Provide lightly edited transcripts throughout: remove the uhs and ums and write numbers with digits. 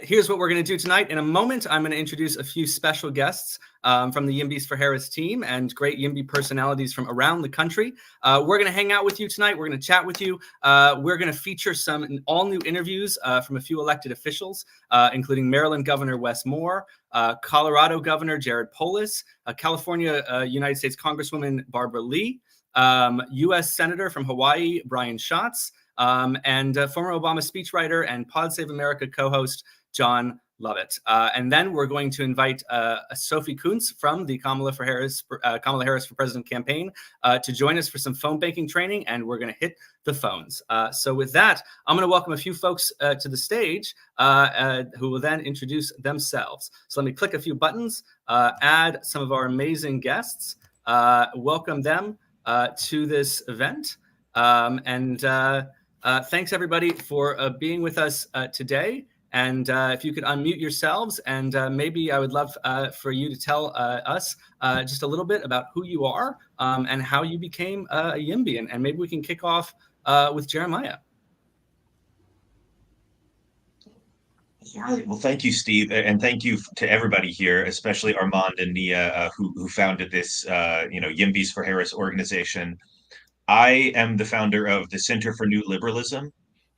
Here's what we're going to do tonight. In a moment, I'm going to introduce a few special guests from the YIMBYs for Harris team and great YIMBY personalities from around the country. We're going to hang out with you tonight. We're going to chat with you. We're going to feature some all-new interviews from a few elected officials, including Maryland Governor Wes Moore, Colorado Governor Jared Polis, California United States Congresswoman Barbara Lee, U.S. Senator from Hawaii Brian Schatz, and former Obama speechwriter and Pod Save America co-host John Lovett. And then we're going to invite Sophie Kuntz from the Kamala Harris for President campaign to join us for some phone banking training, and we're going to hit the phones. So with that, I'm going to welcome a few folks to the stage who will then introduce themselves. So let me click a few buttons, add some of our amazing guests, welcome them to this event, and thanks everybody for being with us today. And if you could unmute yourselves, and maybe I would love for you to tell us just a little bit about who you are and how you became a YIMBY. And maybe we can kick off with Jeremiah. Well, thank you, Steve, and thank you to everybody here, especially Armand and Nia, who founded this, YIMBYs for Harris organization. I am the founder of the Center for New Liberalism.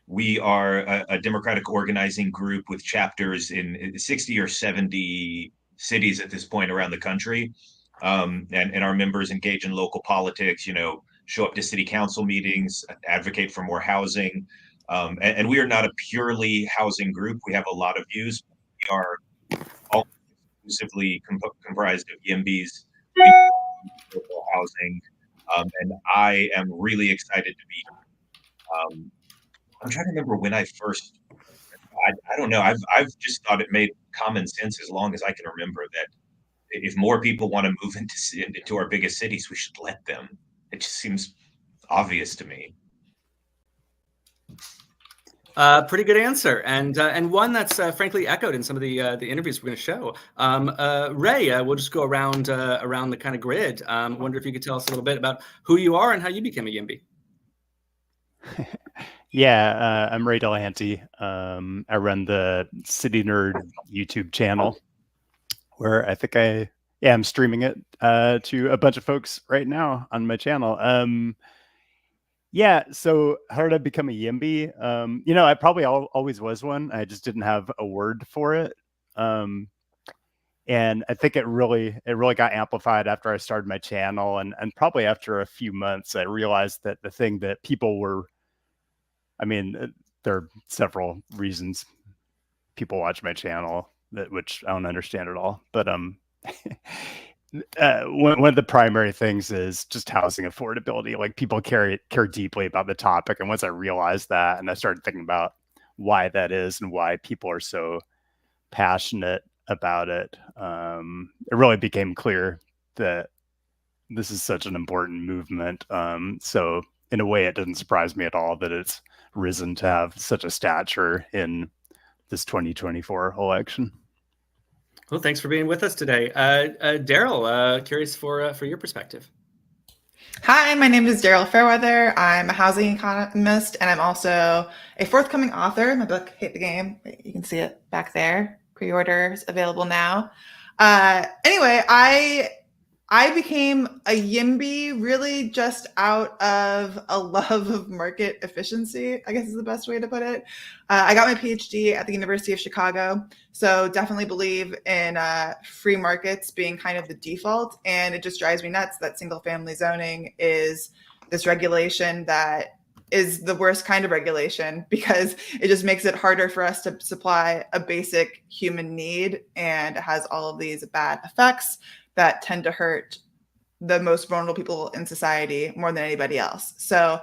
We are a democratic organizing group with chapters in 60 or 70 cities at this point around the country. And our members engage in local politics, show up to city council meetings, advocate for more housing. And we are not a purely housing group. We have a lot of views. We are all exclusively comprised of YIMBYs, local housing. And I am really excited to be here. I'm trying to remember when I first, I don't know. I've just thought it made common sense as long as I can remember that if more people want to move into our biggest cities, we should let them. It just seems obvious to me. Pretty good answer, and one that's frankly echoed in some of the interviews we're going to show. Ray, we'll just go around the kind of grid. Wonder if you could tell us a little bit about who you are and how you became a YIMBY. Yeah, I'm Ray Delahanty. I run the City Nerd YouTube channel, where I think I'm streaming it to a bunch of folks right now on my channel. Yeah, so how did I become a YIMBY? I probably always was one. I just didn't have a word for it. And I think it really got amplified after I started my channel, and probably after a few months, I realized that the thing that people were, there are several reasons people watch my channel, which I don't understand at all. But one of the primary things is just housing affordability. Like, people care deeply about the topic. And once I realized that, and I started thinking about why that is and why people are so passionate about it, it really became clear that this is such an important movement. So in a way, it doesn't surprise me at all that it's risen to have such a stature in this 2024 election. Well, thanks for being with us today. Daryl, curious for your perspective. Hi, my name is Daryl Fairweather. I'm a housing economist, and I'm also a forthcoming author. My book, Hate the Game. You can see it back there. Pre-orders available now. Anyway, I became a YIMBY really just out of a love of market efficiency, I guess is the best way to put it. I got my PhD at the University of Chicago, so definitely believe in free markets being kind of the default. And it just drives me nuts that single family zoning is this regulation that is the worst kind of regulation, because it just makes it harder for us to supply a basic human need, and it has all of these bad effects that tend to hurt the most vulnerable people in society more than anybody else. So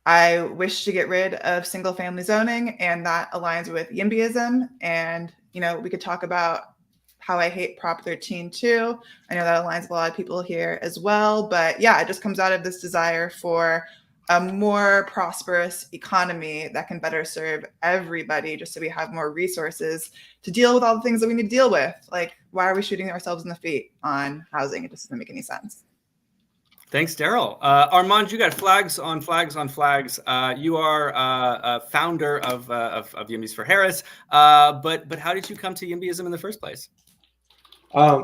I wish to get rid of single family zoning, and that aligns with YIMBYism. And, we could talk about how I hate Prop 13 too. I know that aligns with a lot of people here as well, but yeah, it just comes out of this desire for a more prosperous economy that can better serve everybody, just so we have more resources to deal with all the things that we need to deal with. Like, why are we shooting ourselves in the feet on housing? It just doesn't make any sense. Thanks, Daryl. Armand, you got flags on flags on flags. You are a founder of YIMBYs for Harris, but how did you come to YIMBYism in the first place?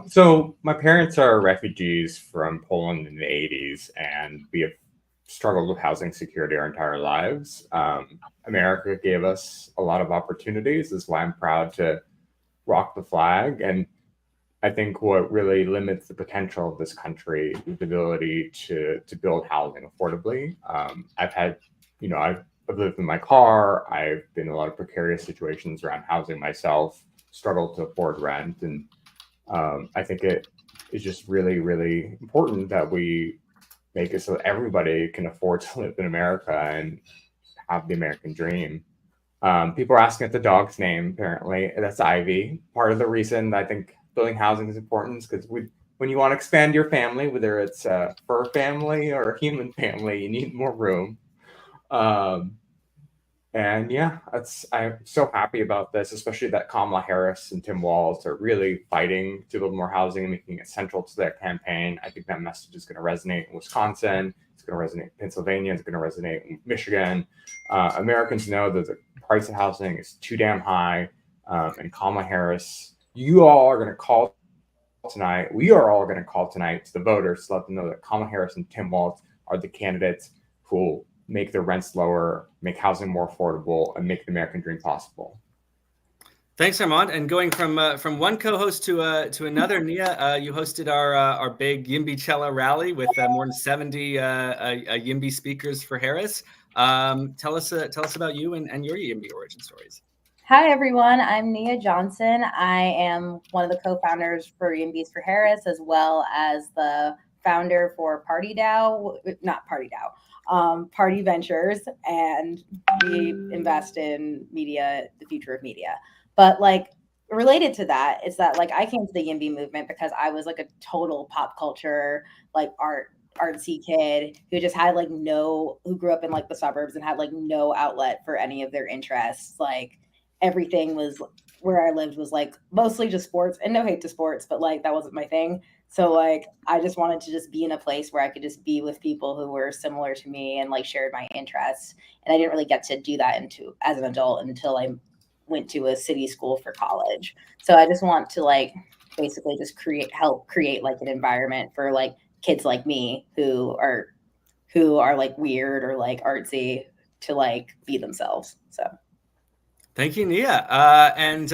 So my parents are refugees from Poland in the 80s, and we have struggled with housing security our entire lives. America gave us a lot of opportunities. That's why I'm proud to rock the flag. And I think what really limits the potential of this country is the ability to build housing affordably. I've lived in my car. I've been in a lot of precarious situations around housing myself, struggled to afford rent. And I think it is just really, really important that we make it so that everybody can afford to live in America and have the American dream. People are asking at the dog's name, apparently. That's Ivy. Part of the reason I think building housing is important is because when you want to expand your family, whether it's a fur family or a human family, you need more room. And yeah, I'm so happy about this, especially that Kamala Harris and Tim Walz are really fighting to build more housing and making it central to their campaign. I think that message is going to resonate in Wisconsin. It's going to resonate in Pennsylvania. It's going to resonate in Michigan. Americans know that the price of housing is too damn high. And Kamala Harris, you all are going to call tonight. We are all going to call tonight to the voters to let them know that Kamala Harris and Tim Walz are the candidates who will make the rents lower, make housing more affordable, and make the American dream possible. Thanks, Armand. And going from one co-host to another, Nia, you hosted our big YIMBYchella rally with more than 70 YIMBY speakers for Harris. Tell us about you and your YIMBY origin stories. Hi, everyone. I'm Nia Johnson. I am one of the co-founders for YIMBYs for Harris, as well as the founder for Party Ventures, and we invest in media, the future of media. But like related to that, it's that like I came to the YIMBY movement because I was like a total pop culture, like artsy kid who just had like who grew up in like the suburbs and had like no outlet for any of their interests. Like everything was where I lived was like mostly just sports, and no hate to sports, but like that wasn't my thing. So like I just wanted to just be in a place where I could just be with people who were similar to me and like shared my interests. And I didn't really get to do that as an adult until I went to a city school for college. So I just want to like basically just help create like an environment for like kids like me who are like weird or like artsy to like be themselves. So thank you, Nia. And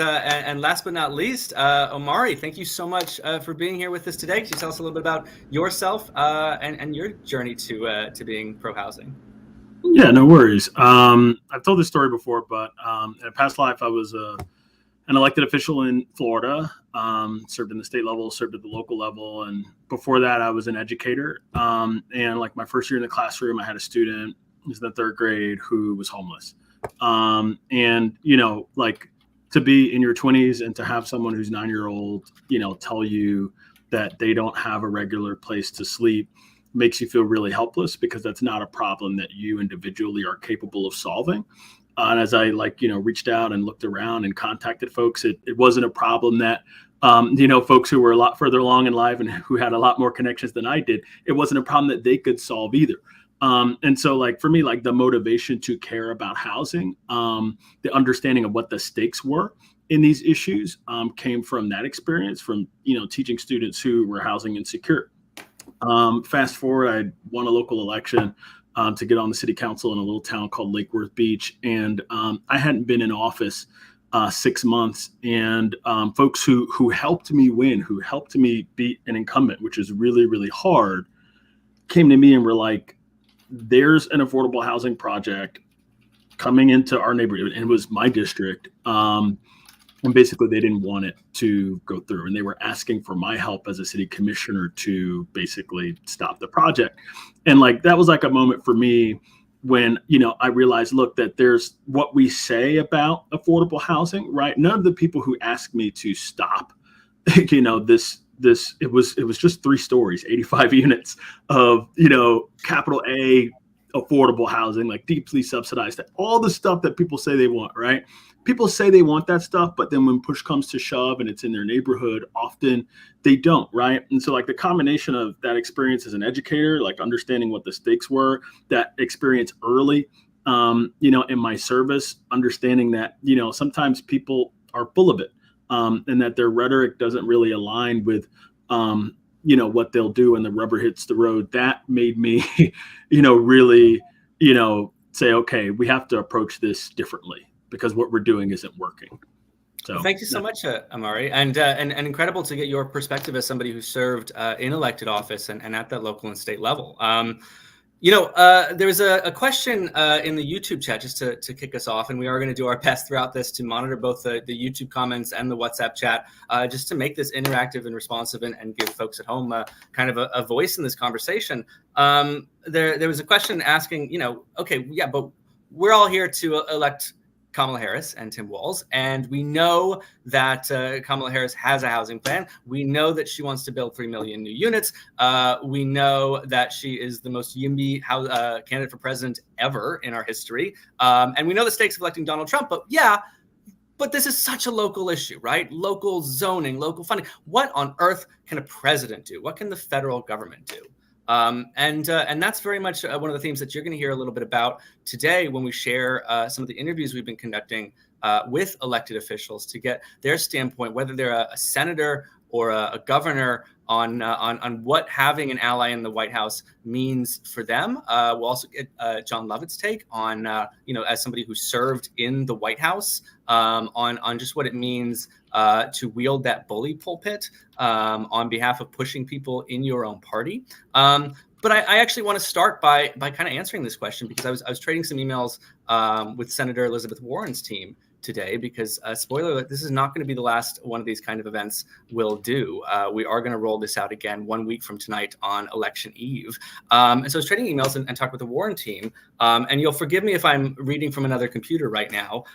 last but not least, Omari, thank you so much for being here with us today. Can you tell us a little bit about yourself and your journey to being pro-housing? Yeah, no worries. I've told this story before, but in a past life, I was an elected official in Florida, served in the state level, served at the local level. And before that, I was an educator. And like my first year in the classroom, I had a student who's in the third grade who was homeless. And, you know, like to be in your 20s and to have someone who's 9-year-old, you know, tell you that they don't have a regular place to sleep makes you feel really helpless, because that's not a problem that you individually are capable of solving. And as I reached out and looked around and contacted folks, it wasn't a problem that, folks who were a lot further along in life and who had a lot more connections than I did, it wasn't a problem that they could solve either. And so like for me, like the motivation to care about housing, the understanding of what the stakes were in these issues came from that experience, from, teaching students who were housing insecure. Fast forward, I won a local election to get on the city council in a little town called Lake Worth Beach. And I hadn't been in office 6 months. And folks who helped me win, who helped me beat an incumbent, which is really, really hard, came to me and were like, there's an affordable housing project coming into our neighborhood, and it was my district. And basically they didn't want it to go through, and they were asking for my help as a city commissioner to basically stop the project. And like, that was like a moment for me when, I realized, look, that there's what we say about affordable housing, right? None of the people who asked me to stop, it was just 3 stories, 85 units of, capital A, affordable housing, like deeply subsidized, all the stuff that people say they want, right? People say they want that stuff, but then when push comes to shove and it's in their neighborhood, often they don't, right? And so like the combination of that experience as an educator, like understanding what the stakes were, that experience early, in my service, understanding that, sometimes people are full of it, and that their rhetoric doesn't really align with, what they'll do when the rubber hits the road. That made me, really, say, okay, we have to approach this differently because what we're doing isn't working. So thank you so much, Amari, and incredible to get your perspective as somebody who served in elected office and at that local and state level. There was a question in the YouTube chat just to kick us off, and we are going to do our best throughout this to monitor both the YouTube comments and the WhatsApp chat, just to make this interactive and responsive and give folks at home kind of a voice in this conversation. There was a question asking, okay, yeah, but we're all here to elect Kamala Harris and Tim Walz, and we know that Kamala Harris has a housing plan. We know that she wants to build 3 million new units. We know that she is the most YIMBY candidate for president ever in our history. And we know the stakes of electing Donald Trump, but this is such a local issue, right? Local zoning, local funding. What on earth can a president do? What can the federal government do? And that's very much one of the themes that you're going to hear a little bit about today when we share some of the interviews we've been conducting with elected officials to get their standpoint, whether they're a senator or a governor, on what having an ally in the White House means for them. We'll also get John Lovett's take on, as somebody who served in the White House, on just what it means to wield that bully pulpit on behalf of pushing people in your own party. But I actually want to start by kind of answering this question, because I was trading some emails with Senator Elizabeth Warren's team today, because spoiler alert, this is not going to be the last one of these kind of events we'll do. We are going to roll this out again 1 week from tonight on election eve. And so I was trading emails and talked with the Warren team. And you'll forgive me if I'm reading from another computer right now.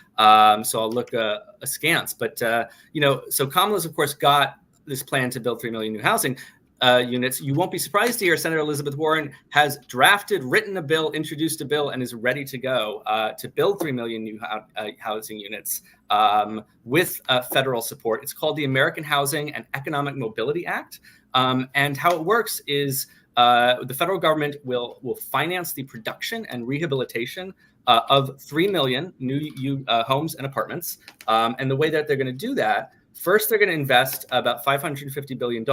So I'll look askance. But, so Kamala's, of course, got this plan to build 3 million new housing units. You won't be surprised to hear Senator Elizabeth Warren has written a bill, introduced a bill, and is ready to go to build 3 million new housing units with federal support. It's called the American Housing and Economic Mobility Act. And how it works is the federal government will finance the production and rehabilitation of 3 million new homes and apartments. And the way that they're going to do that, first, they're going to invest about $550 billion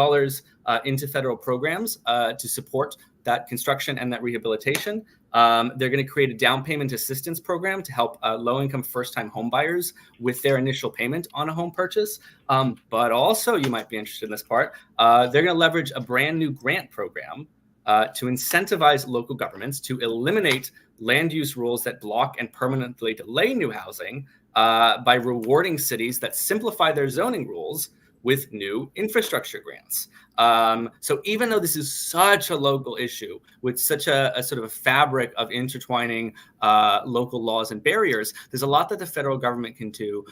into federal programs to support that construction and that rehabilitation. They're going to create a down payment assistance program to help low-income first-time homebuyers with their initial payment on a home purchase. But also, you might be interested in this part, they're going to leverage a brand new grant program to incentivize local governments to eliminate land use rules that block and permanently delay new housing by rewarding cities that simplify their zoning rules with new infrastructure grants. So even though this is such a local issue with such a sort of a fabric of intertwining local laws and barriers, there's a lot that the federal government can do,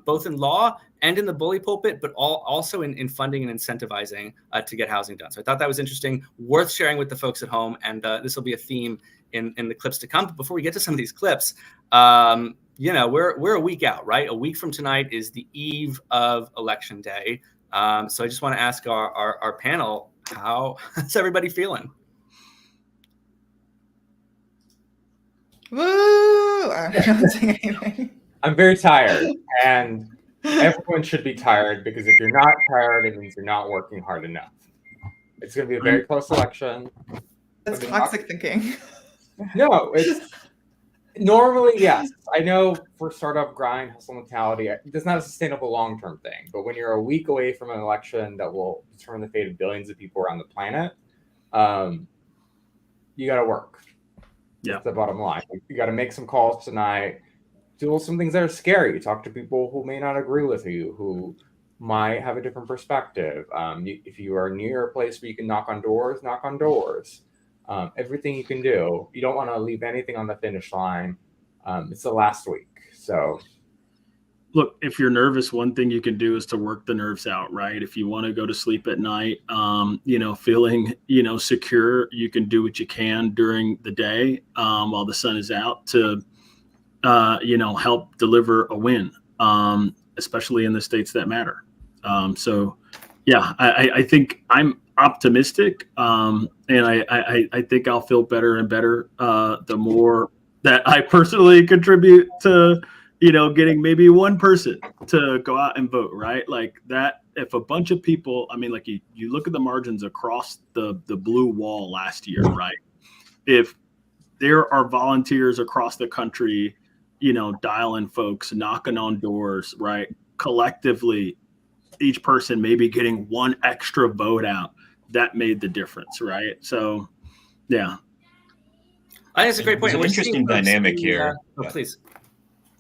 both in law and in the bully pulpit, but also in funding and incentivizing to get housing done. So I thought that was interesting, worth sharing with the folks at home, and this will be a theme in the clips to come. But before we get to some of these clips, we're a week out, right? A week from tonight is the eve of Election Day. So I just want to ask our panel, how's everybody feeling? Woo! I'm not saying anything. I'm very tired, and everyone should be tired, because if you're not tired, it means you're not working hard enough. It's going to be a very close election. That's toxic thinking. No, it's normally, yes. I know for startup grind, hustle mentality, it's not a sustainable long-term thing. But when you're a week away from an election that will determine the fate of billions of people around the planet, you got to work. Yeah, that's the bottom line. You got to make some calls tonight. Do some things that are scary. Talk to people who may not agree with you, who might have a different perspective. If you are near a place where you can knock on doors, knock on doors. Everything you can do. You don't want to leave anything on the finish line. It's the last week. So look, if you're nervous, one thing you can do is to work the nerves out, right? If you want to go to sleep at night, feeling, secure, you can do what you can during the day while the sun is out to, help deliver a win, especially in the states that matter. I think I'm optimistic, and I think I'll feel better and better the more that I personally contribute to, getting maybe one person to go out and vote, right? Like that, if a bunch of people, I mean, like you look at the margins across the blue wall last year, right? If there are volunteers across the country, dialing folks, knocking on doors, right? Collectively, each person maybe getting one extra vote out, that made the difference, right? So, yeah. I think it's a great point. There's an interesting dynamic here. Please.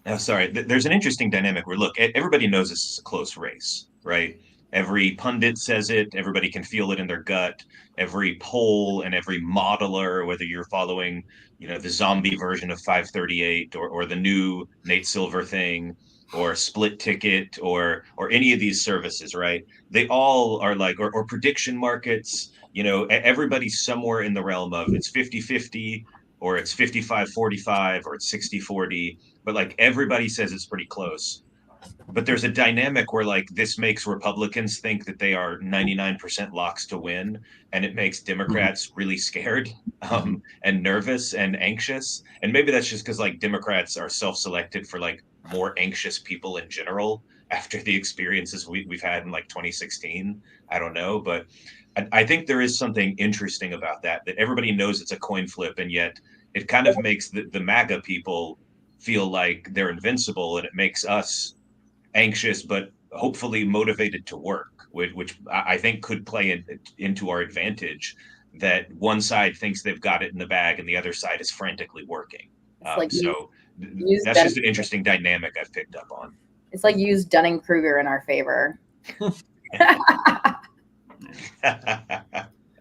Oh, sorry. There's an interesting dynamic where, look, everybody knows this is a close race, right? Every pundit says it. Everybody can feel it in their gut. Every poll and every modeler, whether you're following, the zombie version of 538 or the new Nate Silver thing or Split Ticket or any of these services, right? They all are like, or prediction markets, everybody's somewhere in the realm of it's 50-50 or it's 55-45 or it's 60-40. But like everybody says it's pretty close. But there's a dynamic where like this makes Republicans think that they are 99% locks to win, and it makes Democrats really scared and nervous and anxious. And maybe that's just because like Democrats are self-selected for like more anxious people in general after the experiences we've had in like 2016. I don't know, but I think there is something interesting about that everybody knows it's a coin flip, and yet it kind of makes the MAGA people feel like they're invincible, and it makes us anxious but hopefully motivated to work, which I think could play into our advantage, that one side thinks they've got it in the bag and the other side is frantically working. That's just an interesting dynamic I've picked up on. It's like use Dunning-Kruger in our favor.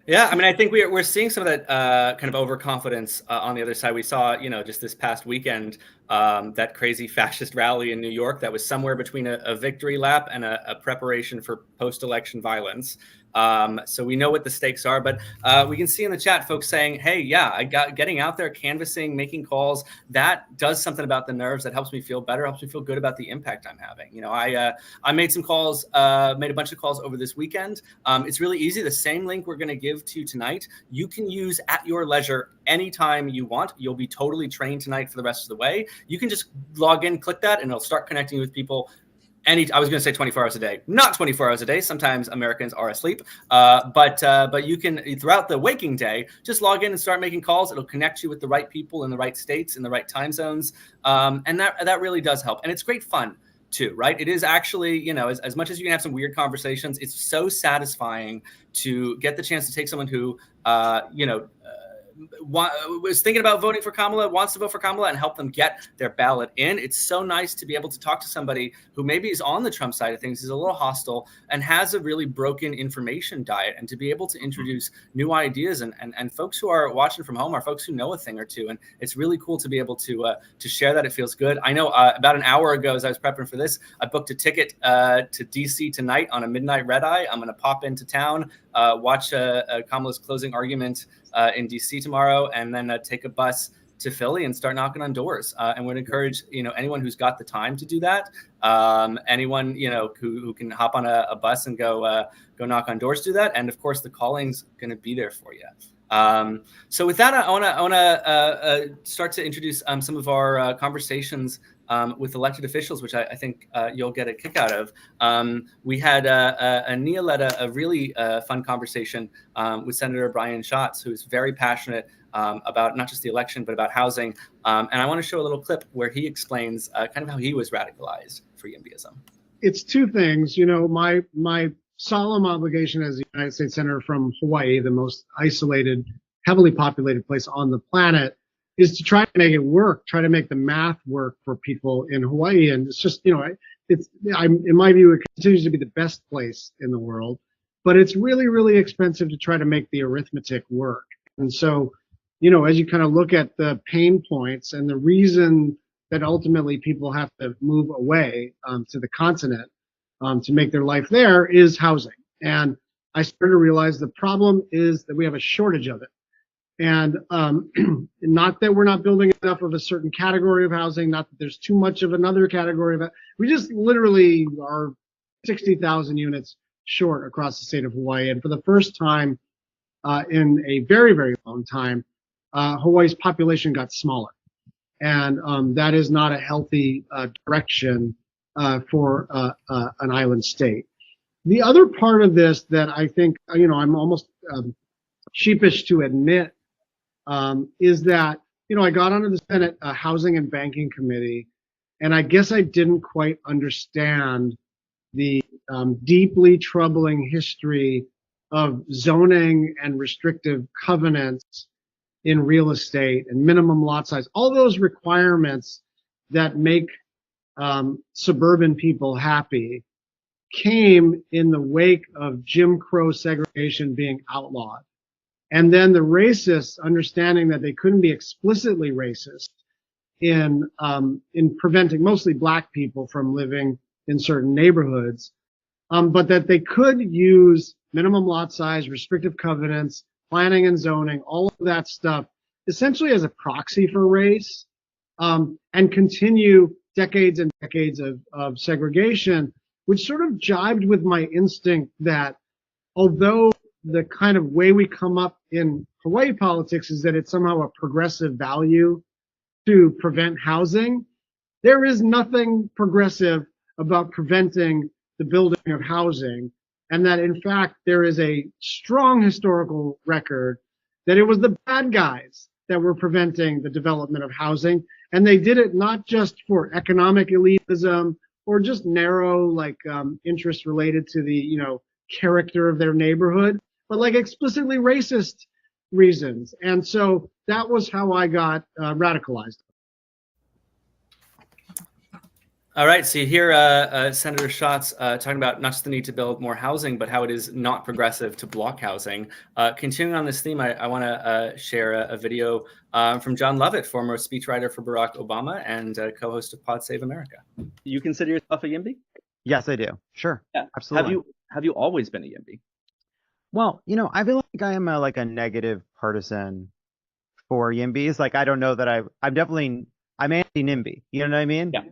Yeah, I mean, I think we're seeing some of that kind of overconfidence on the other side. We saw, just this past weekend, that crazy fascist rally in New York that was somewhere between a victory lap and a preparation for post-election violence. So we know what the stakes are, but we can see in the chat folks saying, hey, yeah, I got getting out there, canvassing, making calls. That does something about the nerves. That helps me feel better, helps me feel good about the impact I'm having. I made some calls, made a bunch of calls over this weekend. It's really easy. The same link we're going to give to you tonight, you can use at your leisure anytime you want. You'll be totally trained tonight for the rest of the way. You can just log in, click that, and it'll start connecting with people. I was going to say 24 hours a day, not 24 hours a day. Sometimes Americans are asleep, but you can, throughout the waking day, just log in and start making calls. It'll connect you with the right people in the right states, in the right time zones, and that really does help. And it's great fun too, right? It is actually, as much as you can have some weird conversations, it's so satisfying to get the chance to take someone who, was thinking about voting for Kamala, wants to vote for Kamala, and help them get their ballot in. It's so nice to be able to talk to somebody who maybe is on the Trump side of things, is a little hostile, and has a really broken information diet, and to be able to introduce new ideas and folks who are watching from home are folks who know a thing or two. And it's really cool to be able to share that. It feels good. I know about an hour ago, as I was prepping for this, I booked a ticket to DC tonight on a midnight red eye. I'm going to pop into town, watch Kamala's closing argument in DC tomorrow, and then take a bus to Philly and start knocking on doors. And would encourage anyone who's got the time to do that. Anyone who can hop on a bus and go knock on doors, do that. And of course, the calling's going to be there for you. So with that, I want to start to introduce some of our conversations with elected officials, which I think you'll get a kick out of. We had Nia led a really fun conversation with Senator Brian Schatz, who's very passionate about not just the election, but about housing. And I want to show a little clip where he explains kind of how he was radicalized for YIMBYism. It's two things. My solemn obligation as a United States Senator from Hawaii, the most isolated, heavily populated place on the planet, is to try to make it work, try to make the math work for people in Hawaii. And it's just, in my view, it continues to be the best place in the world, but it's really, really expensive to try to make the arithmetic work. And so, as you kind of look at the pain points and the reason that ultimately people have to move away to the continent to make their life there is housing. And I started to realize the problem is that we have a shortage of it. And not that we're not building enough of a certain category of housing, not that there's too much of another category of it. We just literally are 60,000 units short across the state of Hawaii. And for the first time in a very, very long time, Hawaii's population got smaller. And that is not a healthy direction for an island state. The other part of this that I think, I'm almost sheepish to admit is that, I got onto the Senate Housing and Banking Committee, and I guess I didn't quite understand the deeply troubling history of zoning and restrictive covenants in real estate and minimum lot size, all those requirements that make suburban people happy came in the wake of Jim Crow segregation being outlawed. And then the racists understanding that they couldn't be explicitly racist in preventing mostly black people from living in certain neighborhoods, but that they could use minimum lot size, restrictive covenants, planning and zoning, all of that stuff, essentially as a proxy for race, and continue decades and decades of segregation, which sort of jibed with my instinct that although the kind of way we come up in Hawaii politics is that it's somehow a progressive value to prevent housing, there is nothing progressive about preventing the building of housing. And that, in fact, there is a strong historical record that it was the bad guys that were preventing the development of housing. And they did it not just for economic elitism or just narrow, interests related to the, character of their neighborhood, but explicitly racist reasons. And so that was how I got radicalized. All right, so you hear Senator Schatz talking about not just the need to build more housing, but how it is not progressive to block housing. Continuing on this theme, I want to share a video from John Lovett, former speechwriter for Barack Obama and co-host of Pod Save America. You consider yourself a YIMBY? Yes, I do. Sure. Yeah, absolutely. Have you always been a YIMBY? Well, I feel like I am a negative partisan for YIMBYs. I don't know that I'm anti-NIMBY. You know what I mean? Yeah.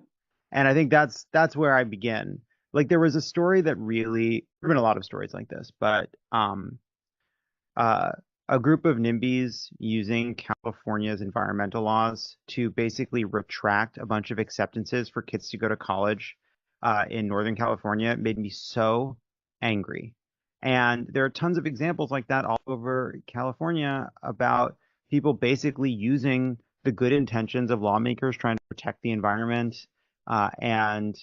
And I think that's where I begin. There was a story that really, there have been a lot of stories like this, but a group of NIMBYs using California's environmental laws to basically retract a bunch of acceptances for kids to go to college in Northern California made me so angry. And there are tons of examples like that all over California about people basically using the good intentions of lawmakers trying to protect the environment and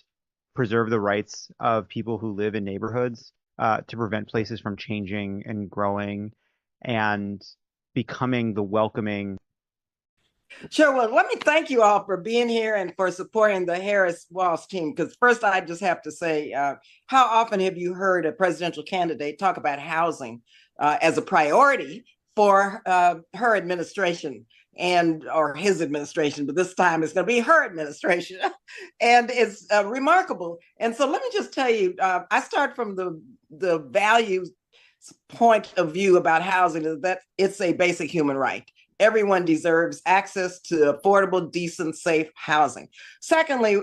preserve the rights of people who live in neighborhoods to prevent places from changing and growing and becoming the welcoming. Sure. Well, let me thank you all for being here and for supporting the Harris Walsh team. Because first, I just have to say, how often have you heard a presidential candidate talk about housing as a priority for her administration or his administration? But this time it's going to be her administration. And it's remarkable. And so let me just tell you, I start from the values point of view about housing is that it's a basic human right. Everyone deserves access to affordable, decent, safe housing. Secondly,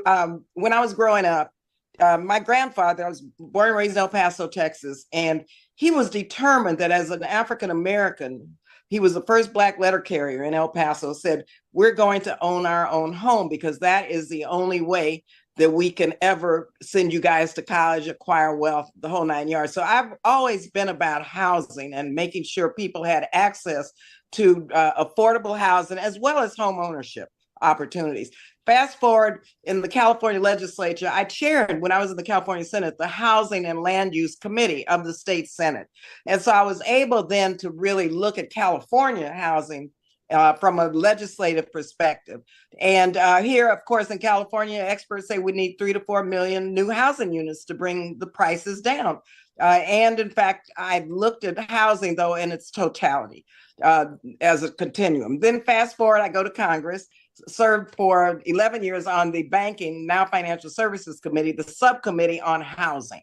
when I was growing up, my grandfather, I was born and raised in El Paso, Texas, and he was determined that as an African-American, he was the first Black letter carrier in El Paso, said, we're going to own our own home because that is the only way that we can ever send you guys to college, acquire wealth, the whole 9 yards. So I've always been about housing and making sure people had access to affordable housing as well as home ownership opportunities. Fast forward in the California legislature, I chaired when I was in the California Senate, the Housing and Land Use Committee of the state Senate. And so I was able then to really look at California housing from a legislative perspective. And here, of course, in California, experts say we need 3 to 4 million new housing units to bring the prices down. And in fact, I looked at housing, though, in its totality as a continuum. Then fast forward, I go to Congress served for 11 years on the Banking, now Financial Services Committee, the subcommittee on housing.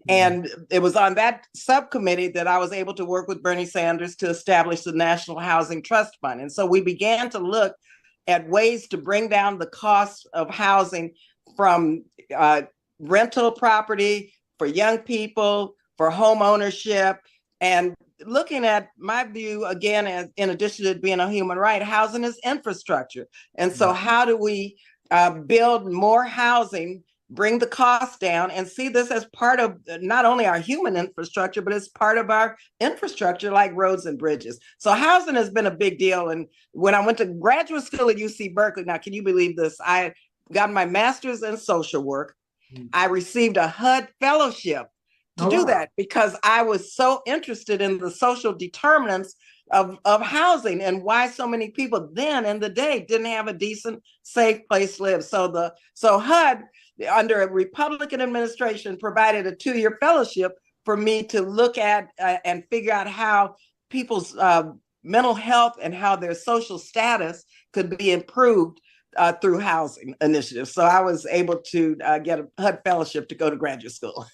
And it was on that subcommittee that I was able to work with Bernie Sanders to establish the National Housing Trust Fund. And so we began to look at ways to bring down the cost of housing from rental property for young people, for home ownership, and looking at my view, again, as in addition to it being a human right, housing is infrastructure. And so how do we build more housing, bring the cost down, and see this as part of not only our human infrastructure, but it's part of our infrastructure like roads and bridges. So housing has been a big deal. And when I went to graduate school at UC Berkeley, now, can you believe this? I got my master's in social work. I received a HUD fellowship to do that because I was so interested in the social determinants of housing and why so many people then in the day didn't have a decent, safe place to live. So HUD, under a Republican administration, provided a 2-year fellowship for me to look at and figure out how people's mental health and how their social status could be improved through housing initiatives. So I was able to get a HUD fellowship to go to graduate school.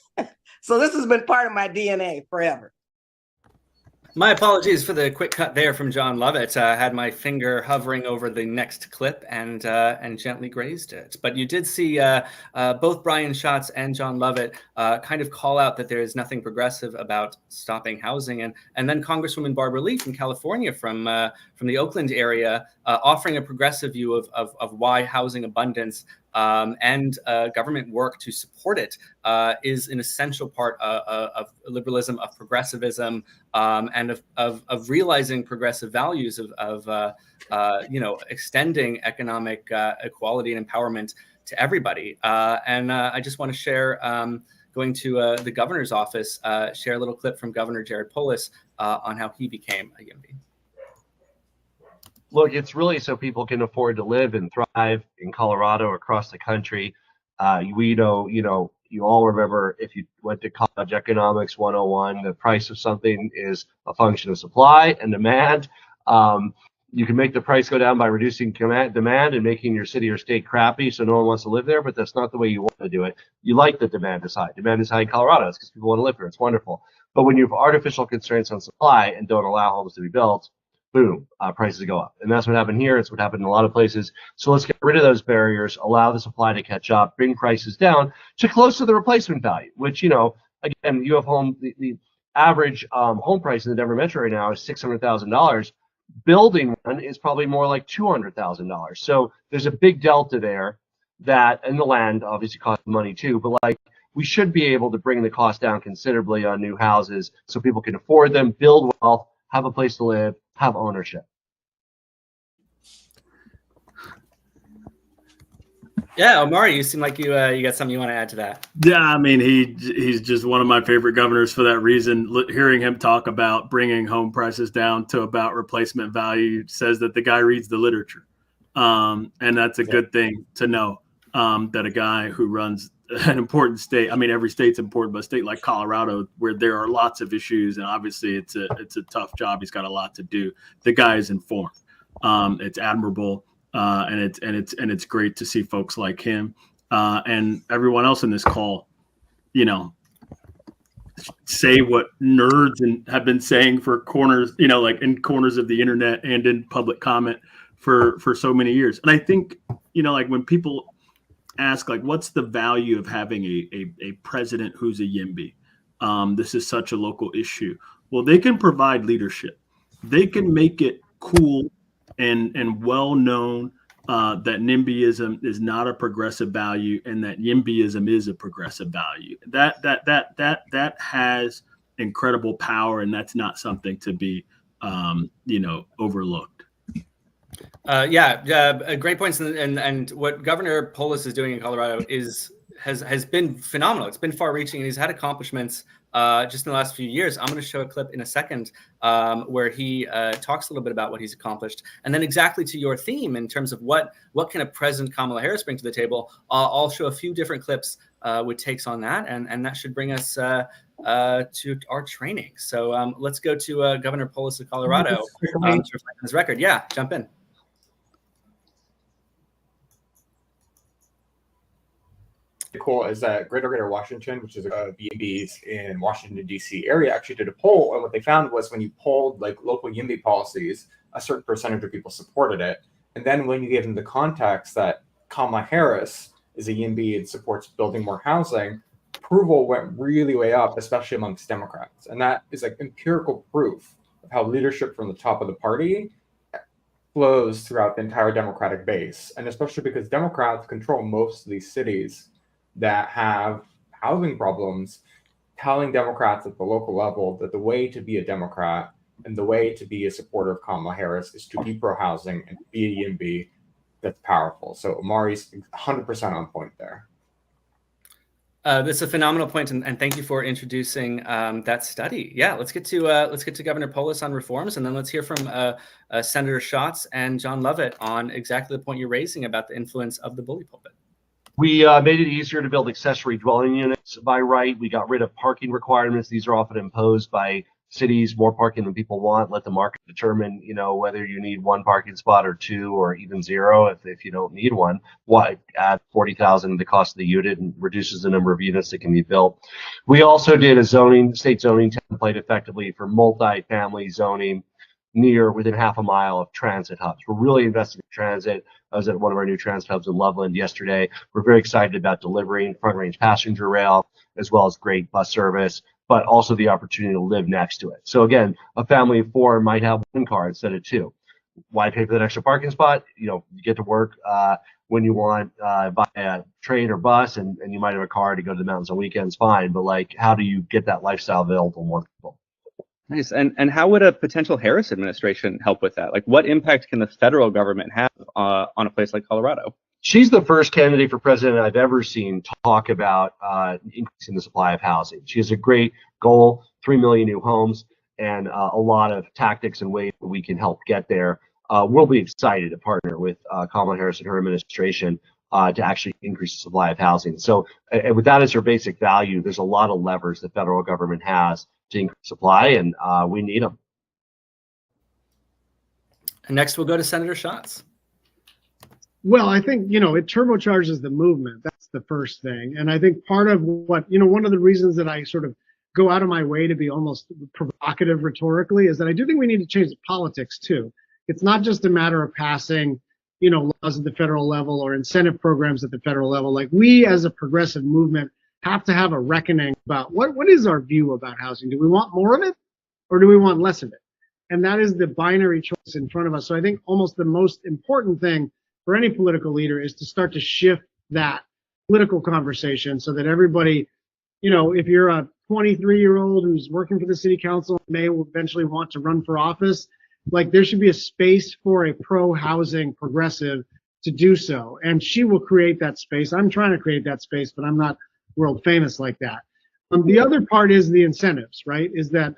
So this has been part of my DNA forever. My apologies for the quick cut there from John Lovett. I had my finger hovering over the next clip and gently grazed it. But you did see both Brian Schatz and John Lovett kind of call out that there is nothing progressive about stopping housing. And then Congresswoman Barbara Lee from California, from the Oakland area, offering a progressive view of why housing abundance and government work to support it is an essential part of liberalism, of progressivism, and of realizing progressive values of extending economic equality and empowerment to everybody. And I just want to share, going to the governor's office, share a little clip from Governor Jared Polis on how he became a YIMBY. Look, it's really so people can afford to live and thrive in Colorado, across the country. We know, you all remember, if you went to college economics 101, the price of something is a function of supply and demand. You can make the price go down by reducing demand and making your city or state crappy so no one wants to live there, but that's not the way you want to do it. You like the demand is high. Demand is high in Colorado. It's because people want to live here. It's wonderful. But when you have artificial constraints on supply and don't allow homes to be built, boom, prices go up. And that's what happened here. It's what happened in a lot of places. So let's get rid of those barriers, allow the supply to catch up, bring prices down to close to the replacement value, which, again, you have the average home price in the Denver metro right now is $600,000. Building one is probably more like $200,000. So there's a big delta there and the land obviously costs money too, but we should be able to bring the cost down considerably on new houses so people can afford them, build wealth, have a place to live, have ownership. Yeah, Omari, you seem like you got something you want to add to that. Yeah, I mean, he's just one of my favorite governors for that reason. Hearing him talk about bringing home prices down to about replacement value says that the guy reads the literature, and that's a good thing to know. That a guy who runs an important state, I mean, every state's important, but a state like Colorado, where there are lots of issues, and obviously it's a tough job. He's got a lot to do. The guy is informed. It's admirable, and it's great to see folks like him and everyone else in this call, say what nerds have been saying for corners, in corners of the internet and in public comment for so many years. And I think, when people ask, what's the value of having a president who's a YIMBY? This is such a local issue. Well, they can provide leadership. They can make it cool and well known that NIMBYism is not a progressive value and that YIMBYism is a progressive value. That has incredible power, and that's not something to be overlooked. Great points. And what Governor Polis is doing in Colorado has been phenomenal. It's been far-reaching, and he's had accomplishments just in the last few years. I'm going to show a clip in a second where he talks a little bit about what he's accomplished. And then exactly to your theme in terms of what can a President Kamala Harris bring to the table, I'll show a few different clips with takes on that, and that should bring us to our training. So let's go to Governor Polis of Colorado to reflect on his record. Yeah, jump in. cool is that Greater Washington, which is the YIMBYs in Washington, D.C. area, actually did a poll. And what they found was when you polled like local YIMBY policies, a certain percentage of people supported it. And then when you gave them the context that Kamala Harris is a YIMBY and supports building more housing, approval went really way up, especially amongst Democrats. And that is like empirical proof of how leadership from the top of the party flows throughout the entire Democratic base. And especially because Democrats control most of these cities that have housing problems, telling Democrats at the local level that the way to be a Democrat and the way to be a supporter of Kamala Harris is to be pro-housing and be a YIMBY that's powerful. So Amari's 100% on point there. That's a phenomenal point, and thank you for introducing that study. Yeah, let's get to Governor Polis on reforms, and then let's hear from Senator Schatz and John Lovett on exactly the point you're raising about the influence of the bully pulpit. We made it easier to build accessory dwelling units by right. We got rid of parking requirements. These are often imposed by cities, more parking than people want. Let the market determine, whether you need one parking spot or two or even zero. If you don't need one, why add $40,000 to the cost of the unit and reduces the number of units that can be built. We also did a state zoning template effectively for multi-family zoning within half a mile of transit hubs. We're really investing in transit. I was at one of our new transit hubs in Loveland yesterday. We're very excited about delivering front range passenger rail as well as great bus service, but also the opportunity to live next to it. So again, a family of four might have one car instead of two. Why pay for that extra parking spot? You get to work when you want by a train or bus, and you might have a car to go to the mountains on weekends, fine. But how do you get that lifestyle available to more people? Nice. And how would a potential Harris administration help with that? What impact can the federal government have on a place like Colorado? She's the first candidate for president I've ever seen talk about increasing the supply of housing. She has a great goal, 3 million new homes, and a lot of tactics and ways that we can help get there. We'll be excited to partner with Kamala Harris and her administration to actually increase the supply of housing. So with that as her basic value, there's a lot of levers the federal government has to increase supply, and we need them. And next we'll go to Senator Schatz. Well, I think, it turbocharges the movement. That's the first thing. And I think part of what, one of the reasons that I sort of go out of my way to be almost provocative rhetorically is that I do think we need to change the politics too. It's not just a matter of passing, laws at the federal level or incentive programs at the federal level. We as a progressive movement have to have a reckoning about what is our view about housing. Do we want more of it or do we want less of it? And that is the binary choice in front of us. So I think almost the most important thing for any political leader is to start to shift that political conversation so that everybody, if you're a 23-year-old who's working for the city council, may eventually want to run for office, there should be a space for a pro-housing progressive to do so. And she will create that space. I'm trying to create that space, but I'm not world famous like that. The other part is the incentives, right? Is that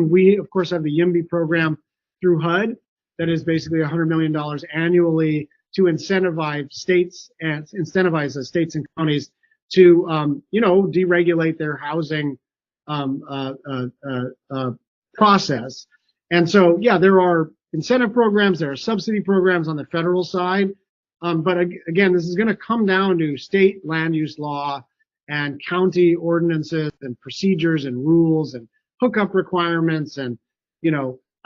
we, of course, have the YIMBY program through HUD that is basically $100 million annually to incentivize states and counties to, deregulate their housing process. And so, yeah, there are incentive programs, there are subsidy programs on the federal side. But again, this is going to come down to state land use law and county ordinances and procedures and rules and hookup requirements. And,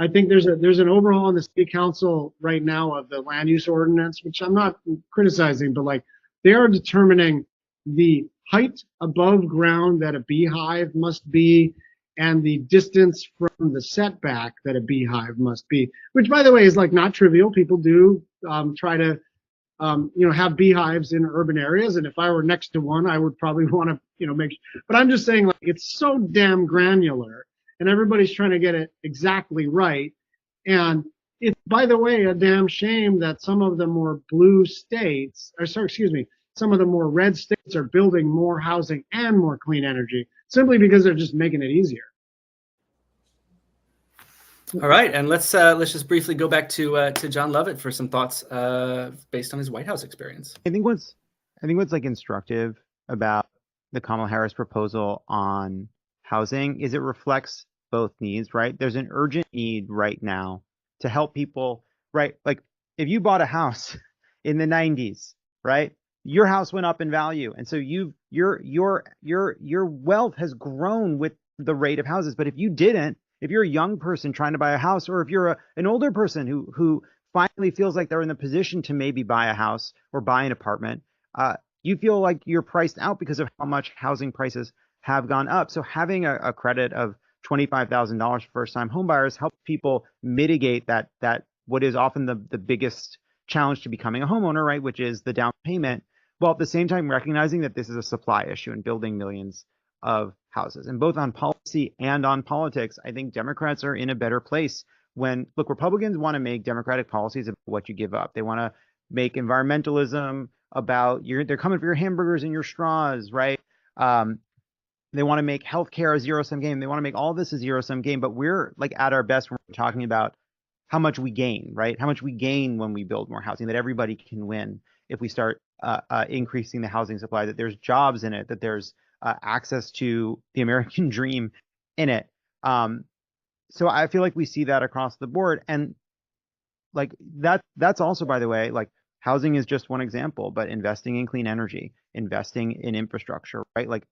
I think there's an overhaul in the city council right now of the land use ordinance, which I'm not criticizing, but they are determining the height above ground that a beehive must be and the distance from the setback that a beehive must be, which by the way is not trivial. People do try to have beehives in urban areas. And if I were next to one, I would probably want to, make sure. But I'm just saying it's so damn granular and everybody's trying to get it exactly right. And it's, by the way, a damn shame that some of the more blue states, some of the more red states are building more housing and more clean energy simply because they're just making it easier. All right, and let's just briefly go back to John Lovett for some thoughts based on his White House experience. I think what's instructive about the Kamala Harris proposal on housing is it reflects both needs, right? There's an urgent need right now to help people, right? If you bought a house in the 90s, right? your house went up in value, and so your wealth has grown with the rate of houses. But if you're a young person trying to buy a house, or if you're an older person who finally feels like they're in the position to maybe buy a house or buy an apartment, you feel like you're priced out because of how much housing prices have gone up. So having a credit of $25,000 for first-time homebuyers helps people mitigate that what is often the biggest challenge to becoming a homeowner, right? Which is the down payment, while at the same time recognizing that this is a supply issue and building millions of houses. And both on policy and on politics, I think Democrats are in a better place when, look, Republicans want to make democratic policies about what you give up. They want to make environmentalism about they're coming for your hamburgers and your straws, right? They want to make healthcare a zero-sum game. They want to make all this a zero-sum game, but we're like at our best when we're talking about how much we gain, right? How much we gain when we build more housing, that everybody can win if we start increasing the housing supply, that there's jobs in it, that there's access to the American dream in it. So I feel like we see that across the board. And like that's also, by the way, like housing is just one example, but investing in clean energy, investing in infrastructure, right? Like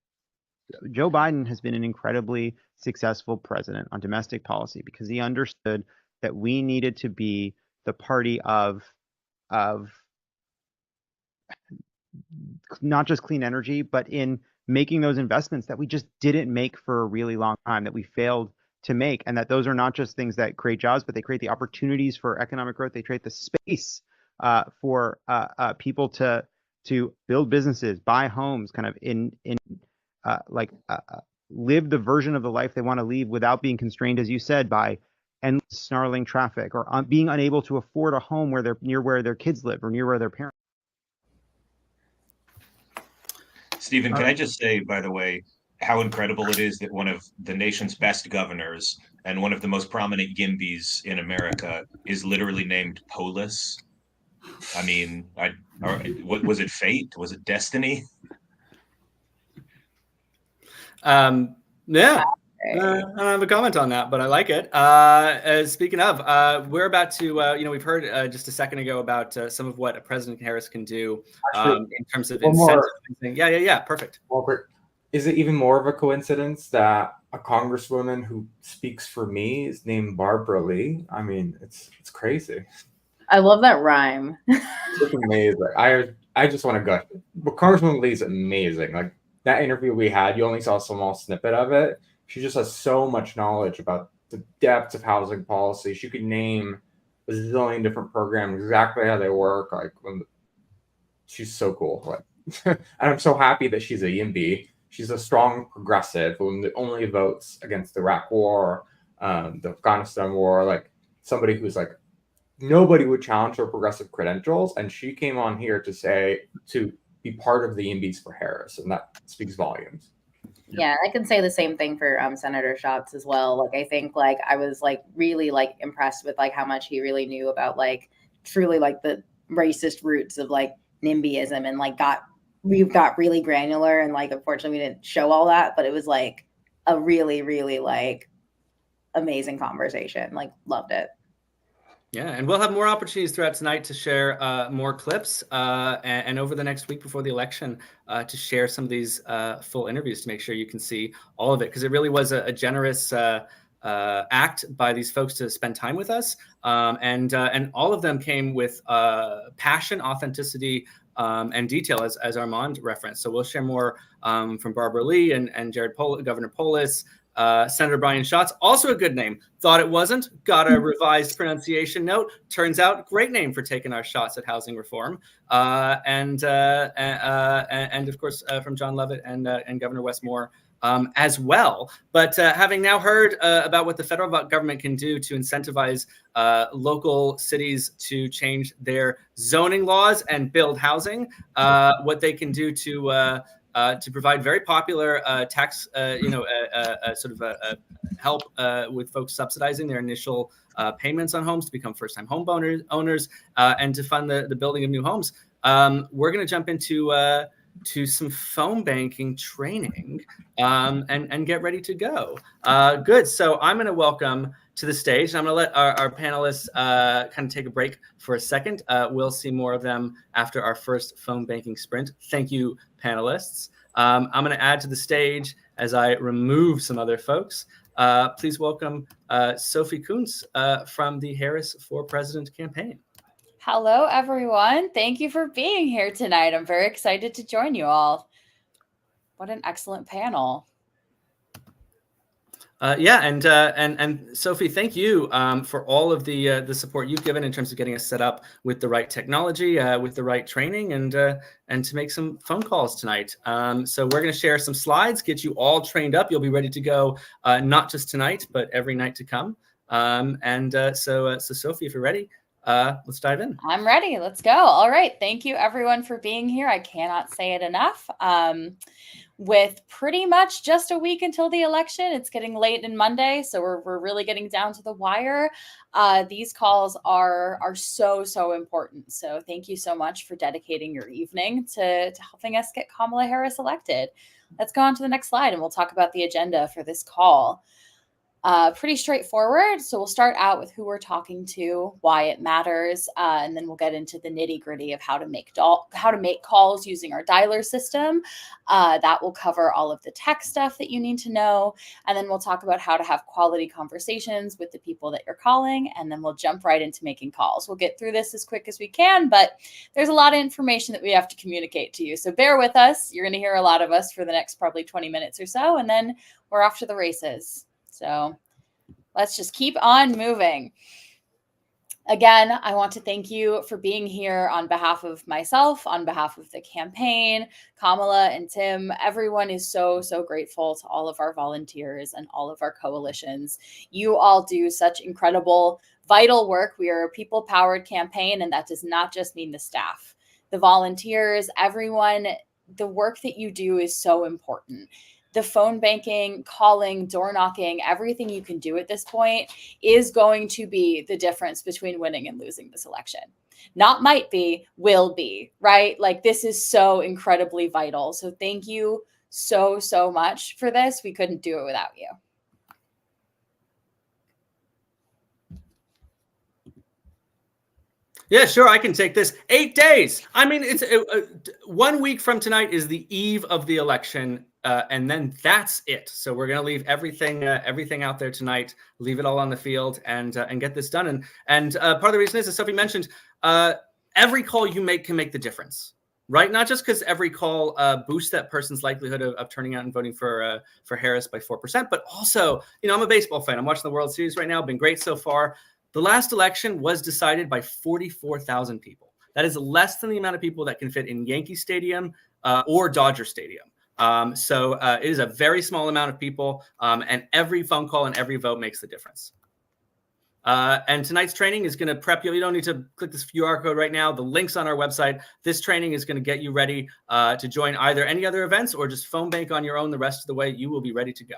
Joe Biden has been an incredibly successful president on domestic policy because he understood that we needed to be the party of not just clean energy, but in making those investments that we just didn't make for a really long time, that we failed to make, and that those are not just things that create jobs, but they create the opportunities for economic growth. They create the space for people to build businesses, buy homes, kind of live the version of the life they want to lead without being constrained, as you said, by endless snarling traffic or being unable to afford a home where they're near where their kids live or near where their parents. Stephen, can I just say, by the way, how incredible it is that one of the nation's best governors and one of the most prominent YIMBYs in America is literally named Polis. I mean, what was it, fate? Was it destiny? Yeah. I don't have a comment on that, but I like it. Speaking of, we're about to, we've heard just a second ago about some of what President Harris can do in terms of incentive. Yeah, perfect. Walker, is it even more of a coincidence that a congresswoman who speaks for me is named Barbara Lee? I mean, it's crazy. I love that rhyme. It's amazing. I just want to go. But Congresswoman Lee is amazing. Like that interview we had, you only saw a small snippet of it. She just has so much knowledge about the depth of housing policy. She could name a zillion different programs, exactly how they work. Like she's so cool. Like, and I'm so happy that she's a YIMBY. She's a strong progressive who only votes against the Iraq War, the Afghanistan War. Like somebody who's like nobody would challenge her progressive credentials, and she came on here to be part of the YIMBYs for Harris, and that speaks volumes. Yeah, I can say the same thing for Senator Schatz as well. Like I think like I was like really like impressed with like how much he really knew about like truly like the racist roots of like NIMBYism, and like we got really granular, and like unfortunately we didn't show all that, but it was like a really, really like amazing conversation. Like loved it. Yeah, and we'll have more opportunities throughout tonight to share more clips and over the next week before the election to share some of these full interviews to make sure you can see all of it, because it really was a generous act by these folks to spend time with us. And all of them came with passion, authenticity, and detail, as Armand referenced. So we'll share more from Barbara Lee and Governor Polis. Senator Brian Schatz, also a good name. Thought it wasn't. Got a revised pronunciation note. Turns out, great name for taking our shots at housing reform. And of course, from John Lovett and Governor Westmore as well. But having now heard about what the federal government can do to incentivize local cities to change their zoning laws and build housing, what they can do to provide very popular tax, help with folks subsidizing their initial payments on homes to become first-time home owners, and to fund the building of new homes. We're going to jump into to some phone banking training and get ready to go. Good. So I'm going to welcome to the stage. I'm going to let our panelists kind of take a break for a second. We'll see more of them after our first phone banking sprint. Thank you, panelists. I'm going to add to the stage as I remove some other folks. Please welcome Sophie Kuntz from the Harris for President campaign. Hello, everyone. Thank you for being here tonight. I'm very excited to join you all. What an excellent panel. Yeah, and Sophie, thank you for all of the support you've given in terms of getting us set up with the right technology, with the right training, and to make some phone calls tonight. So we're going to share some slides, get you all trained up. You'll be ready to go, not just tonight, but every night to come. So Sophie, if you're ready, let's dive in. I'm ready. Let's go. All right. Thank you, everyone, for being here. I cannot say it enough. With pretty much just a week until the election, it's getting late in Monday, so we're really getting down to the wire. These calls are so important. So thank you so much for dedicating your evening to helping us get Kamala Harris elected. Let's go on to the next slide, and we'll talk about the agenda for this call. Pretty straightforward. So we'll start out with who we're talking to, why it matters, and then we'll get into the nitty gritty of how to make calls using our dialer system. That will cover all of the tech stuff that you need to know. And then we'll talk about how to have quality conversations with the people that you're calling. And then we'll jump right into making calls. We'll get through this as quick as we can, but there's a lot of information that we have to communicate to you. So bear with us. You're going to hear a lot of us for the next probably 20 minutes or so, and then we're off to the races. So let's just keep on moving. Again, I want to thank you for being here on behalf of myself, on behalf of the campaign, Kamala and Tim. Everyone is so grateful to all of our volunteers and all of our coalitions. You all do such incredible, vital work. We are a people-powered campaign, and that does not just mean the staff. The volunteers, everyone, the work that you do is so important. The phone banking, calling, door knocking, everything you can do at this point is going to be the difference between winning and losing this election. Not might be, will be, right? Like, this is so incredibly vital. So thank you so much for this. We couldn't do it without you. Yeah, sure. I can take this. 8 days. I mean, it's 1 week from tonight is the eve of the election. And then that's it. So we're going to leave everything out there tonight, leave it all on the field, and get this done. And part of the reason is, as Sophie mentioned, every call you make can make the difference, right? Not just because every call boosts that person's likelihood of turning out and voting for Harris by 4%, but also, I'm a baseball fan. I'm watching the World Series right now. Been great so far. The last election was decided by 44,000 people. That is less than the amount of people that can fit in Yankee Stadium or Dodger Stadium. So it is a very small amount of people, and every phone call and every vote makes the difference. And tonight's training is going to prep you. You don't need to click this QR code right now. The link's on our website. This training is going to get you ready to join either any other events or just phone bank on your own the rest of the way. You will be ready to go.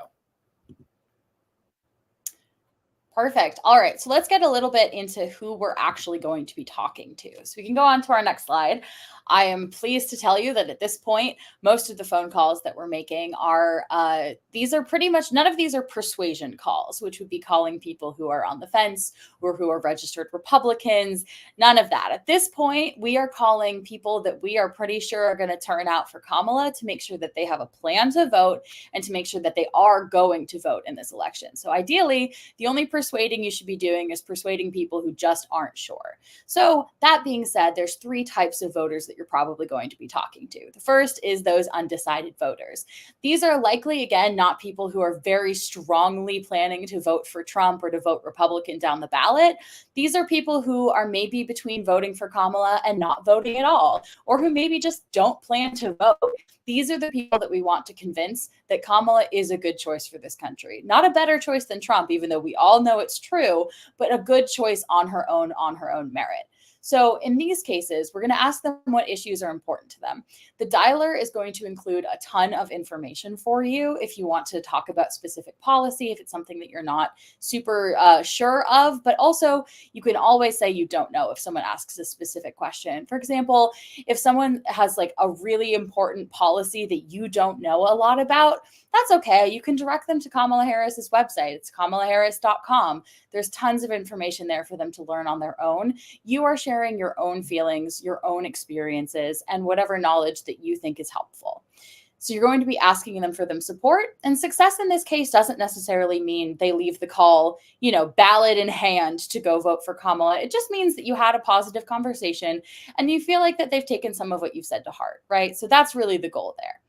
Perfect. All right. So let's get a little bit into who we're actually going to be talking to. So we can go on to our next slide. I am pleased to tell you that at this point, most of the phone calls that we're making are, these are pretty much, none of these are persuasion calls, which would be calling people who are on the fence or who are registered Republicans. None of that. At this point, we are calling people that we are pretty sure are going to turn out for Kamala to make sure that they have a plan to vote and to make sure that they are going to vote in this election. So ideally, the only persuading you should be doing is persuading people who just aren't sure. So that being said, there's 3 types of voters that you're probably going to be talking to. The first is those undecided voters. These are likely, again, not people who are very strongly planning to vote for Trump or to vote Republican down the ballot. These are people who are maybe between voting for Kamala and not voting at all, or who maybe just don't plan to vote. These are the people that we want to convince that Kamala is a good choice for this country. Not a better choice than Trump, even though we all know it's true, but a good choice on her own merit. So in these cases, we're going to ask them what issues are important to them. The dialer is going to include a ton of information for you if you want to talk about specific policy, if it's something that you're not super sure of, but also you can always say you don't know if someone asks a specific question. For example, if someone has like a really important policy that you don't know a lot about, that's okay. You can direct them to Kamala Harris's website. It's kamalaharris.com. There's tons of information there for them to learn on their own. You are sharing your own feelings, your own experiences, and whatever knowledge that you think is helpful. So you're going to be asking them for them support, and success in this case doesn't necessarily mean they leave the call, ballot in hand to go vote for Kamala. It just means that you had a positive conversation and you feel like that they've taken some of what you've said to heart, right? So that's really the goal there.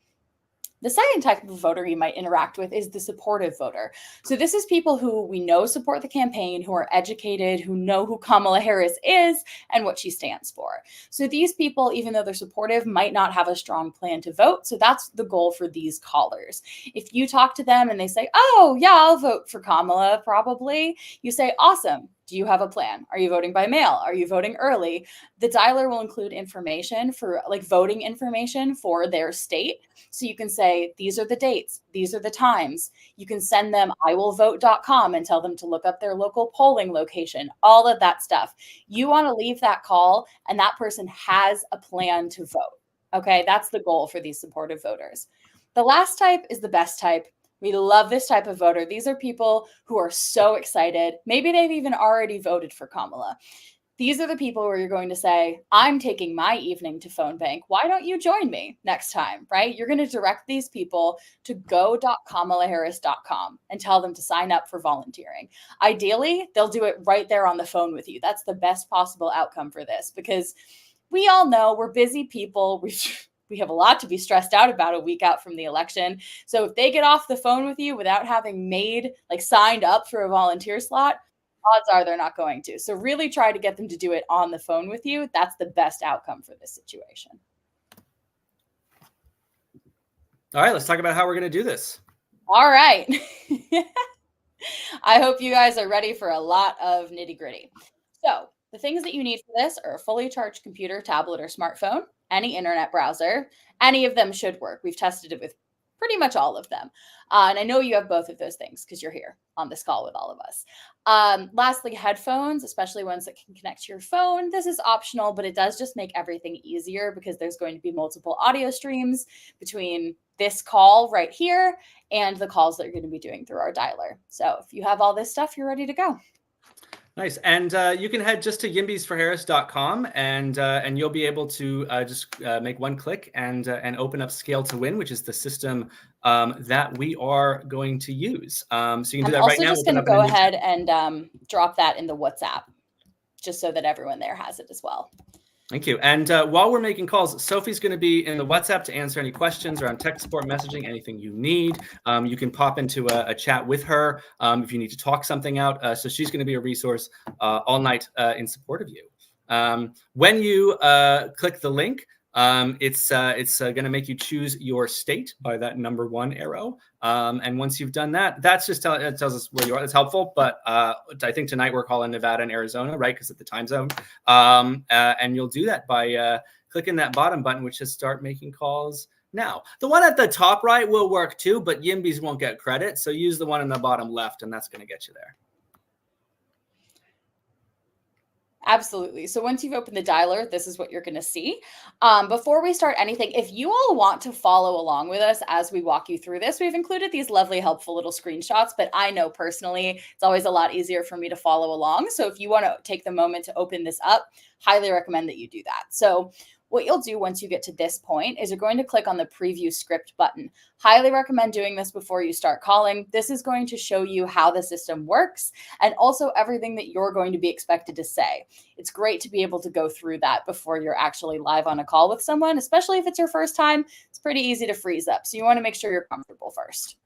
The second type of voter you might interact with is the supportive voter. So this is people who we know support the campaign, who are educated, who know who Kamala Harris is and what she stands for. So these people, even though they're supportive, might not have a strong plan to vote. So that's the goal for these callers. If you talk to them and they say, oh, yeah, I'll vote for Kamala, probably, you say, awesome. Do you have a plan? Are you voting by mail? Are you voting early? The dialer will include information for voting information for their state. So you can say, these are the dates. These are the times. You can send them iwillvote.com and tell them to look up their local polling location, all of that stuff. You want to leave that call and that person has a plan to vote. Okay, that's the goal for these supportive voters. The last type is the best type. We love this type of voter. These are people who are so excited. Maybe they've even already voted for Kamala. These are the people where you're going to say, I'm taking my evening to phone bank. Why don't you join me next time, right? You're going to direct these people to go.kamalaharris.com and tell them to sign up for volunteering. Ideally, they'll do it right there on the phone with you. That's the best possible outcome for this, because we all know we're busy people. We have a lot to be stressed out about a week out from the election. So if they get off the phone with you without having signed up for a volunteer slot, odds are they're not going to. So really try to get them to do it on the phone with you. That's the best outcome for this situation. All right, let's talk about how we're going to do this. All right. I hope you guys are ready for a lot of nitty-gritty. So the things that you need for this are a fully charged computer, tablet, or smartphone, any internet browser. Any of them should work. We've tested it with pretty much all of them. And I know you have both of those things because you're here on this call with all of us. Lastly, headphones, especially ones that can connect to your phone. This is optional, but it does just make everything easier because there's going to be multiple audio streams between this call right here and the calls that you're going to be doing through our dialer. So if you have all this stuff, you're ready to go. Nice. And you can head just to YIMBYsforHarris.com and you'll be able to just make one click and open up Scale to Win, which is the system that we are going to use. So you can do that right now. I'm also just going to go ahead and drop that in the WhatsApp, just so that everyone there has it as well. Thank you. And while we're making calls, Sophie's going to be in the WhatsApp to answer any questions around tech support, messaging, anything you need. You can pop into a chat with her if you need to talk something out. So she's going to be a resource all night in support of you. When you click the link, it's going to make you choose your state by that number 1 arrow. And once you've done that, that's just it tells us where you are. That's helpful. But I think tonight we're calling Nevada and Arizona, right? Because of the time zone. And you'll do that by clicking that bottom button, which says start making calls now. The one at the top right will work too, but YIMBYs won't get credit. So use the one in the bottom left, and that's going to get you there. Absolutely. So once you've opened the dialer, this is what you're going to see. Before we start anything, if you all want to follow along with us as we walk you through this, we've included these lovely, helpful little screenshots, but I know personally, it's always a lot easier for me to follow along. So if you want to take the moment to open this up, highly recommend that you do that. So what you'll do once you get to this point is you're going to click on the preview script button. Highly recommend doing this before you start calling. This is going to show you how the system works and also everything that you're going to be expected to say. It's great to be able to go through that before you're actually live on a call with someone, especially if it's your first time. It's pretty easy to freeze up. So you want to make sure you're comfortable first.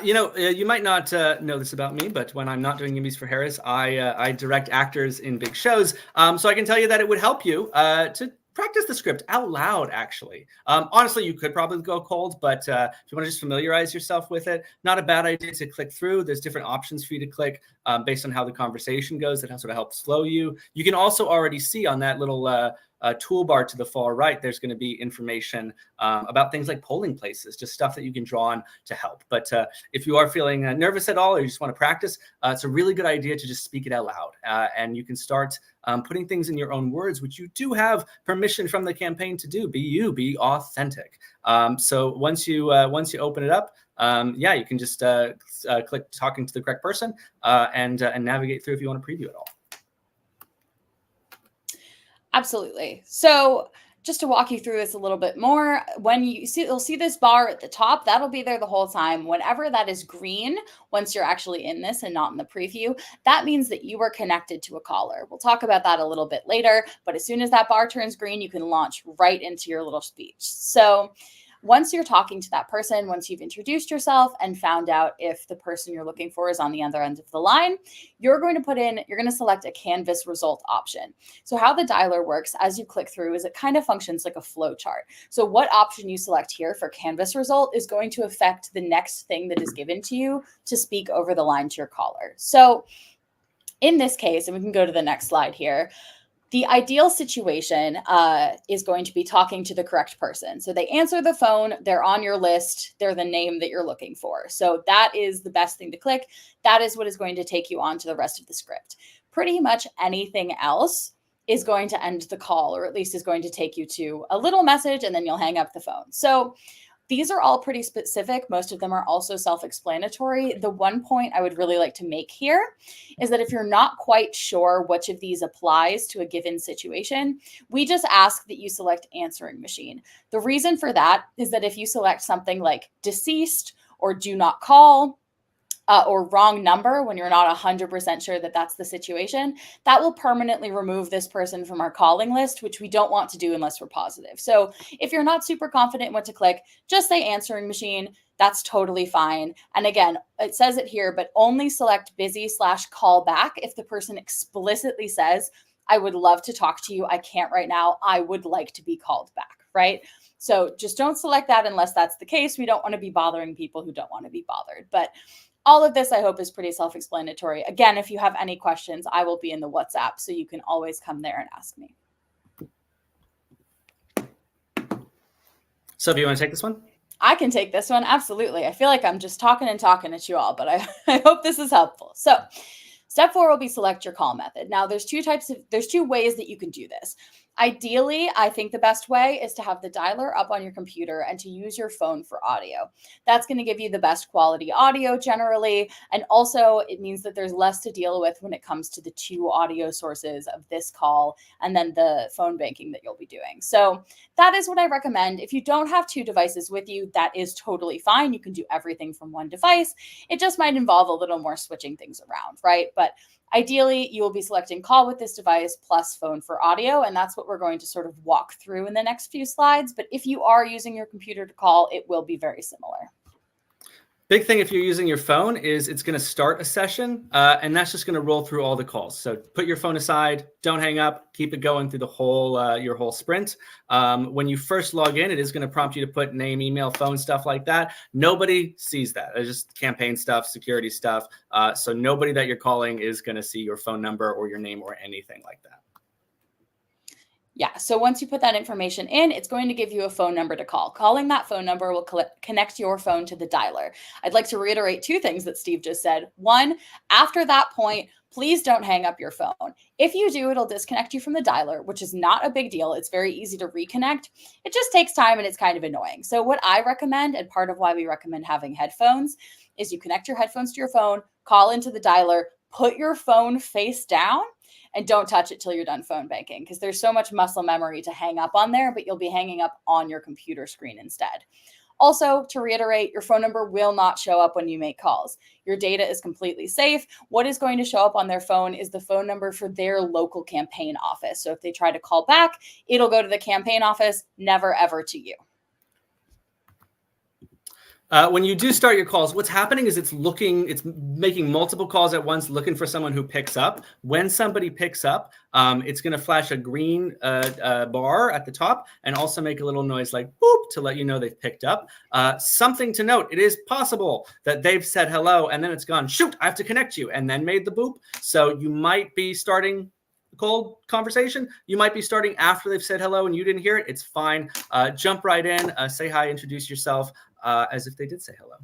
You might not know this about me, but when I'm not doing YIMBYs for Harris, I direct actors in big shows. So I can tell you that it would help you to practice the script out loud, actually. Honestly, you could probably go cold, but if you want to just familiarize yourself with it, not a bad idea to click through. There's different options for you to click based on how the conversation goes that sort of helps slow you. You can also already see on that little toolbar to the far right, there's going to be information about things like polling places, just stuff that you can draw on to help. But if you are feeling nervous at all or you just want to practice, it's a really good idea to just speak it out loud. And you can start putting things in your own words, which you do have permission from the campaign to do. Be you, be authentic. So once you open it up, you can just click talking to the correct person and navigate through if you want to preview it all. Absolutely. So just to walk you through this a little bit more, when you'll see this bar at the top, that'll be there the whole time. Whenever that is green, once you're actually in this and not in the preview, that means that you are connected to a caller. We'll talk about that a little bit later, but as soon as that bar turns green, you can launch right into your little speech. So once you're talking to that person, once you've introduced yourself and found out if the person you're looking for is on the other end of the line, you're going to select a canvas result option. So how the dialer works as you click through is it kind of functions like a flow chart. So what option you select here for canvas result is going to affect the next thing that is given to you to speak over the line to your caller. So in this case, and we can go to the next slide here, the ideal situation is going to be talking to the correct person. So they answer the phone, they're on your list, they're the name that you're looking for. So that is the best thing to click. That is what is going to take you on to the rest of the script. Pretty much anything else is going to end the call, or at least is going to take you to a little message and then you'll hang up the phone. So these are all pretty specific. Most of them are also self-explanatory. The one point I would really like to make here is that if you're not quite sure which of these applies to a given situation, we just ask that you select answering machine. The reason for that is that if you select something like deceased or do not call, or wrong number when you're not 100% sure that that's the situation, that will permanently remove this person from our calling list, which we don't want to do unless we're positive. So if you're not super confident what to click, just say answering machine. That's totally fine. And again, it says it here, but only select busy/call back if the person explicitly says, I would love to talk to you. I can't right now. I would like to be called back, right? So just don't select that unless that's the case. We don't want to be bothering people who don't want to be bothered. But all of this, I hope, is pretty self-explanatory. Again, if you have any questions, I will be in the WhatsApp, so you can always come there and ask me. So, do you want to take this one? I can take this one. Absolutely. I feel like I'm just talking at you all, but I hope this is helpful. So step 4 will be select your call method. Now, there's two ways that you can do this. Ideally, I think the best way is to have the dialer up on your computer and to use your phone for audio. That's going to give you the best quality audio generally. And also it means that there's less to deal with when it comes to the 2 audio sources of this call and then the phone banking that you'll be doing. So that is what I recommend. If you don't have 2 devices with you, that is totally fine. You can do everything from one device. It just might involve a little more switching things around, right? But ideally, you will be selecting call with this device plus phone for audio, and that's what we're going to sort of walk through in the next few slides. But if you are using your computer to call, it will be very similar. Big thing if you're using your phone is it's going to start a session, and that's just going to roll through all the calls. So put your phone aside, don't hang up, keep it going through the whole your whole sprint. When you first log in, it is going to prompt you to put name, email, phone, stuff like that. Nobody sees that. It's just campaign stuff, security stuff. So nobody that you're calling is going to see your phone number or your name or anything like that. Yeah, so once you put that information in, it's going to give you a phone number to call. Calling that phone number will connect your phone to the dialer. I'd like to reiterate 2 things that Steve just said. 1, after that point, please don't hang up your phone. If you do, it'll disconnect you from the dialer, which is not a big deal. It's very easy to reconnect. It just takes time and it's kind of annoying. So what I recommend, and part of why we recommend having headphones, is you connect your headphones to your phone, call into the dialer, put your phone face down, and don't touch it till you're done phone banking, because there's so much muscle memory to hang up on there, but you'll be hanging up on your computer screen instead. Also, to reiterate, your phone number will not show up when you make calls. Your data is completely safe. What is going to show up on their phone is the phone number for their local campaign office. So if they try to call back, it'll go to the campaign office, never ever to you. When you do start your calls, what's happening is it's making multiple calls at once, looking for someone who picks up. When somebody picks up, it's going to flash a green bar at the top and also make a little noise like boop to let you know they've picked up. Something to note, it is possible that they've said hello and then it's gone, shoot, I have to connect you, and then made the boop. So you might be starting cold conversation. You might be starting after they've said hello and you didn't hear it. It's fine. Jump right in, say hi, introduce yourself as if they did say hello.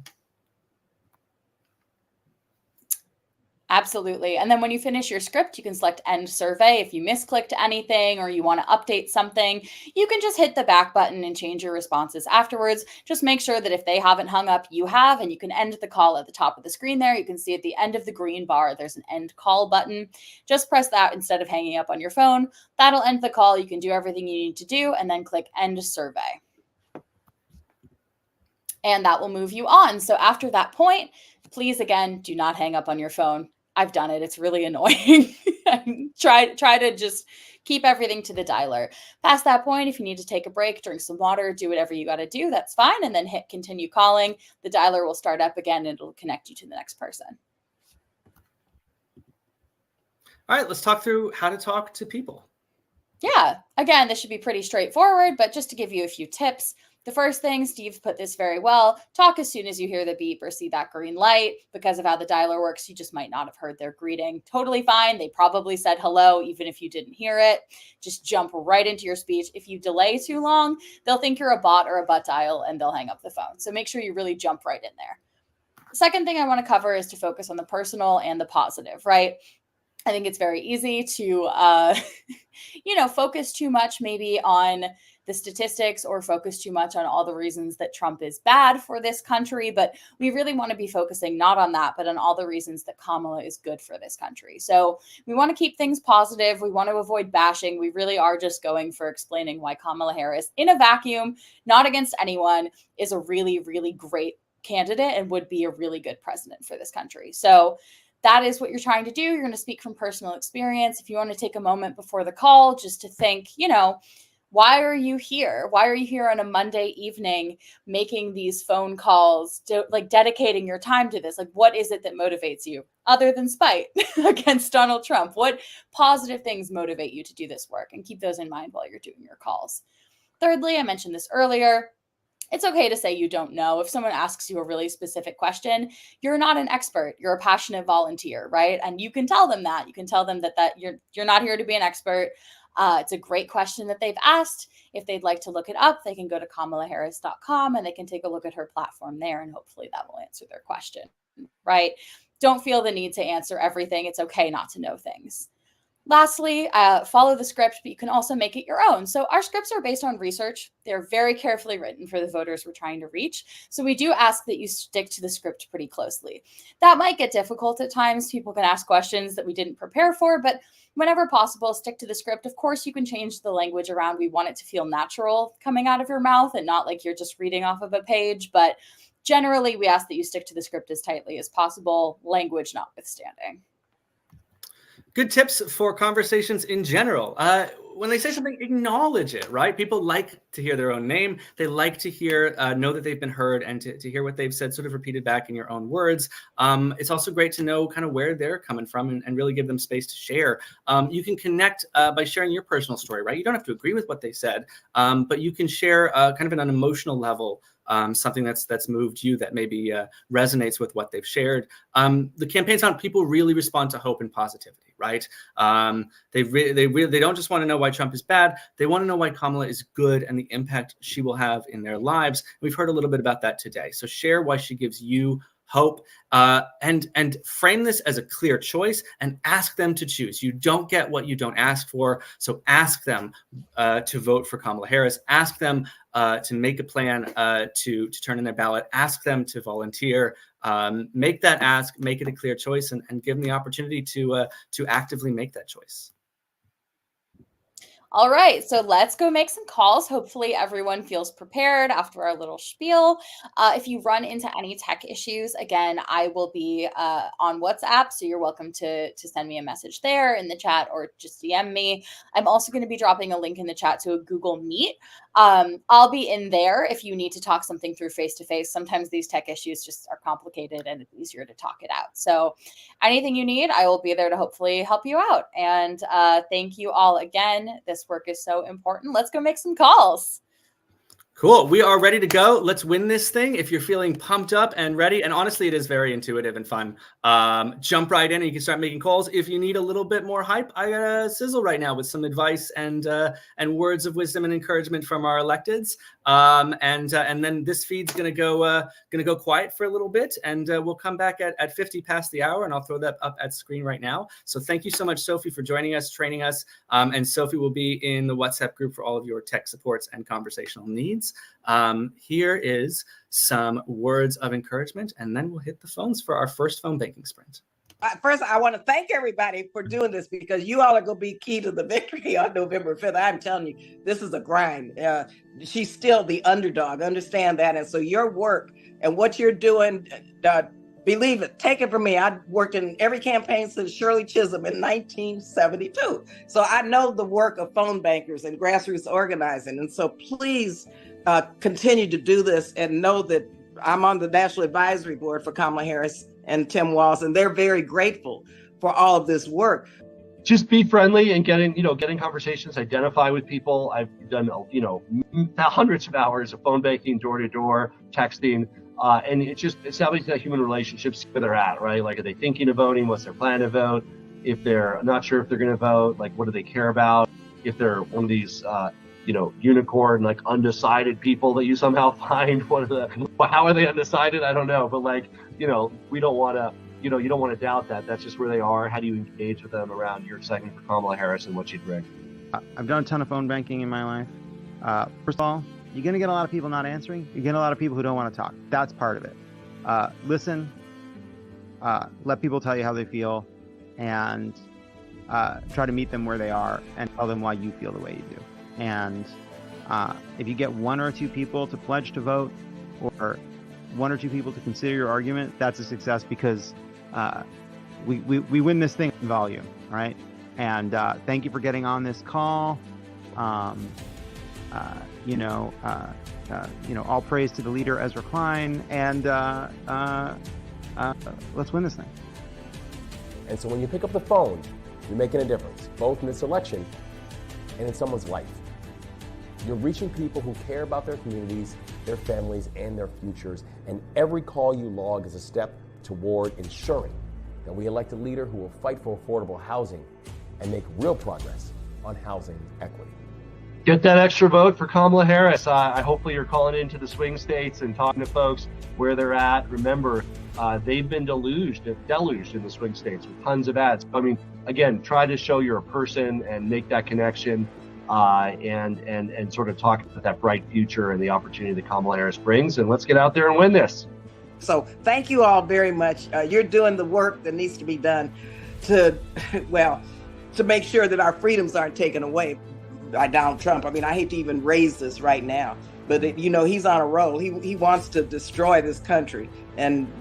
Absolutely. And then when you finish your script, you can select end survey. If you misclicked anything or you want to update something, you can just hit the back button and change your responses afterwards. Just make sure that if they haven't hung up, you have, and you can end the call at the top of the screen there. You can see at the end of the green bar, there's an end call button. Just press that instead of hanging up on your phone. That'll end the call. You can do everything you need to do and then click end survey. And that will move you on. So after that point, please, again, do not hang up on your phone. I've done it. It's really annoying. Try to just keep everything to the dialer. Past that point, if you need to take a break, drink some water, do whatever you got to do, that's fine. And then hit continue calling. The dialer will start up again and it'll connect you to the next person. All right, let's talk through how to talk to people. Yeah, again, this should be pretty straightforward, but just to give you a few tips. The first thing, Steve put this very well, talk as soon as you hear the beep or see that green light. Because of how the dialer works, you just might not have heard their greeting. Totally fine. They probably said hello, even if you didn't hear it. Just jump right into your speech. If you delay too long, they'll think you're a bot or a butt dial and they'll hang up the phone. So make sure you really jump right in there. The second thing I want to cover is to focus on the personal and the positive, right? I think it's very easy to, focus too much maybe on the statistics or focus too much on all the reasons that Trump is bad for this country. But we really want to be focusing not on that, but on all the reasons that Kamala is good for this country. So we want to keep things positive. We want to avoid bashing. We really are just going for explaining why Kamala Harris, in a vacuum, not against anyone, is a really, really great candidate and would be a really good president for this country. So that is what you're trying to do. You're going to speak from personal experience. If you want to take a moment before the call just to think, why are you here? Why are you here on a Monday evening making these phone calls, dedicating your time to this? Like, what is it that motivates you other than spite against Donald Trump? What positive things motivate you to do this work? And keep those in mind while you're doing your calls. Thirdly, I mentioned this earlier. It's okay to say you don't know. If someone asks you a really specific question, you're not an expert. You're a passionate volunteer, right? And you can tell them that. You can tell them that you're not here to be an expert. It's a great question that they've asked. If they'd like to look it up, they can go to kamalaharris.com and they can take a look at her platform there, and hopefully that will answer their question, right? Don't feel the need to answer everything. It's okay not to know things. Lastly, follow the script, but you can also make it your own. So our scripts are based on research. They're very carefully written for the voters we're trying to reach. So we do ask that you stick to the script pretty closely. That might get difficult at times. People can ask questions that we didn't prepare for, but whenever possible, stick to the script. Of course, you can change the language around. We want it to feel natural coming out of your mouth and not like you're just reading off of a page. But generally, we ask that you stick to the script as tightly as possible, language notwithstanding. Good tips for conversations in general. When they say something, acknowledge it, right? People like to hear their own name. They like to hear, know that they've been heard, and to hear what they've said sort of repeated back in your own words. It's also great to know kind of where they're coming from and really give them space to share. You can connect by sharing your personal story, right? You don't have to agree with what they said, but you can share kind of an emotional level, something that's moved you that maybe resonates with what they've shared. The campaign's on people really respond to hope and positivity, right? They don't just want to know why Trump is bad. They want to know why Kamala is good and the impact she will have in their lives. We've heard a little bit about that today. So share why she gives you hope, and frame this as a clear choice and ask them to choose. You don't get what you don't ask for. So ask them to vote for Kamala Harris. Ask them to make a plan to turn in their ballot. Ask them to volunteer. Make that ask, make it a clear choice, and give them the opportunity to actively make that choice. All right, so let's go make some calls. Hopefully everyone feels prepared after our little spiel. If you run into any tech issues, again, I will be on WhatsApp, so you're welcome to send me a message there in the chat or just DM me. I'm also going to be dropping a link in the chat to a Google Meet. I'll be in there if you need to talk something through face-to-face. Sometimes these tech issues just are complicated and it's easier to talk it out. So anything you need, I will be there to hopefully help you out. And thank you all again. This work is so important. Let's go make some calls. Cool. We are ready to go. Let's win this thing. If you're feeling pumped up and ready, and honestly, it is very intuitive and fun. Jump right in and you can start making calls. If you need a little bit more hype, I got a sizzle right now with some advice and words of wisdom and encouragement from our electeds. And then this feed's gonna go quiet for a little bit, and we'll come back at 50 past the hour, and I'll throw that up at screen right now. So thank you so much, Sophie, for joining us, training us. And Sophie will be in the WhatsApp group for all of your tech supports and conversational needs. Here is some words of encouragement, and then we'll hit the phones for our first phone banking sprint. First, I want to thank everybody for doing this, because you all are going to be key to the victory on November 5th. I'm telling you, this is a grind. She's still the underdog. Understand that. And so your work and what you're doing, believe it, take it from me. I worked in every campaign since Shirley Chisholm in 1972. So I know the work of phone bankers and grassroots organizing. And so please continue to do this, and know that I'm on the National Advisory Board for Kamala Harris and Tim Walz, and they're very grateful for all of this work. Just be friendly and getting conversations, identify with people. I've done, hundreds of hours of phone banking, door to door, texting. And it's just establishing that human relationship, see where they're at, right? Like, are they thinking of voting? What's their plan to vote? If they're not sure if they're going to vote, like, what do they care about? If they're one of these, unicorn, like, undecided people that you somehow find, how are they undecided? I don't know. But we don't want to, you don't want to doubt that. That's just where they are. How do you engage with them around your excitement for Kamala Harris and what she'd bring? I've done a ton of phone banking in my life. First of all, you're going to get a lot of people not answering. You get a lot of people who don't want to talk. That's part of it. Listen, let people tell you how they feel, and try to meet them where they are and tell them why you feel the way you do. And if you get one or two people to pledge to vote, or one or two people to consider your argument, that's a success, because we win this thing in volume, right? And thank you for getting on this call. All praise to the leader, Ezra Klein, and let's win this thing. And so when you pick up the phone, you're making a difference, both in this election and in someone's life. You're reaching people who care about their communities, their families, and their futures. And every call you log is a step toward ensuring that we elect a leader who will fight for affordable housing and make real progress on housing equity. Get that extra vote for Kamala Harris. Hopefully you're calling into the swing states and talking to folks where they're at. Remember, they've been deluged in the swing states with tons of ads. I mean, again, try to show you're a person and make that connection, and sort of talk about that bright future and the opportunity that Kamala Harris brings. And let's get out there and win this. So thank you all very much. You're doing the work that needs to be done to make sure that our freedoms aren't taken away by Donald Trump. I mean, I hate to even raise this right now, but he's on a roll. He wants to destroy this country and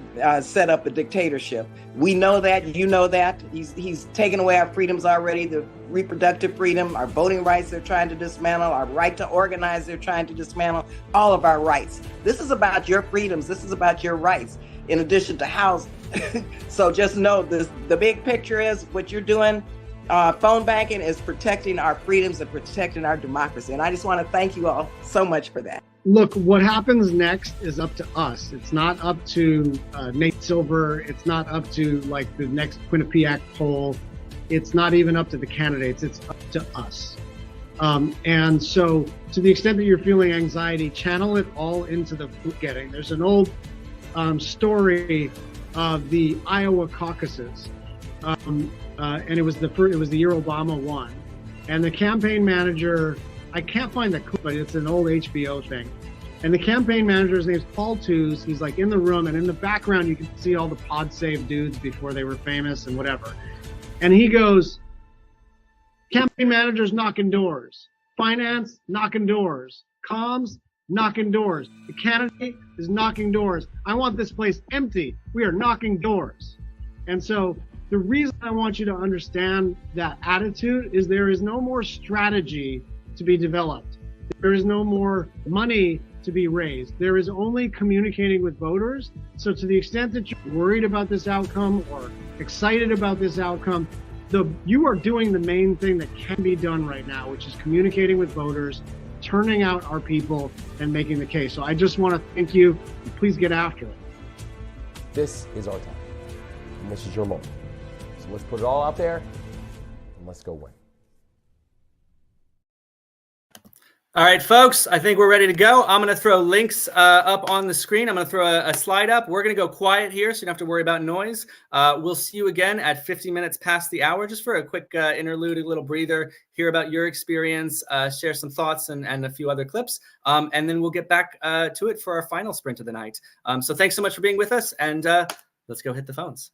set up a dictatorship. We know that, you know that. He's taken away our freedoms already, the reproductive freedom, our voting rights they're trying to dismantle, our right to organize they're trying to dismantle, all of our rights. This is about your freedoms. This is about your rights, in addition to housing. So just know this, the big picture is what you're doing. Phone banking is protecting our freedoms and protecting our democracy. And I just want to thank you all so much for that. Look, what happens next is up to us. It's not up to Nate Silver. It's not up to like the next Quinnipiac poll. It's not even up to the candidates. It's up to us. And so to the extent that you're feeling anxiety, channel it all into the vote getting. There's an old story of the Iowa caucuses. And it was the year Obama won. And the campaign manager, I can't find the clip, but it's an old HBO thing. And the campaign manager's name is Paul Tooze. He's like in the room, and in the background you can see all the pod save dudes before they were famous and whatever. And he goes, Campaign managers knocking doors. Finance knocking doors. Comms knocking doors. The candidate is knocking doors. I want this place empty. We are knocking doors. And so the reason I want you to understand that attitude is there is no more strategy to be developed. There is no more money to be raised. There is only communicating with voters. So to the extent that you're worried about this outcome or excited about this outcome, you are doing the main thing that can be done right now, which is communicating with voters, turning out our people, and making the case. So I just want to thank you. Please get after it. This is our time, and this is your moment. So let's put it all out there, and let's go win. All right, folks, I think we're ready to go. I'm going to throw links up on the screen. I'm going to throw a slide up. We're going to go quiet here, so you don't have to worry about noise. We'll see you again at 50 minutes past the hour, just for a quick interlude, a little breather, hear about your experience, share some thoughts and a few other clips, and then we'll get back to it for our final sprint of the night. So thanks so much for being with us, and let's go hit the phones.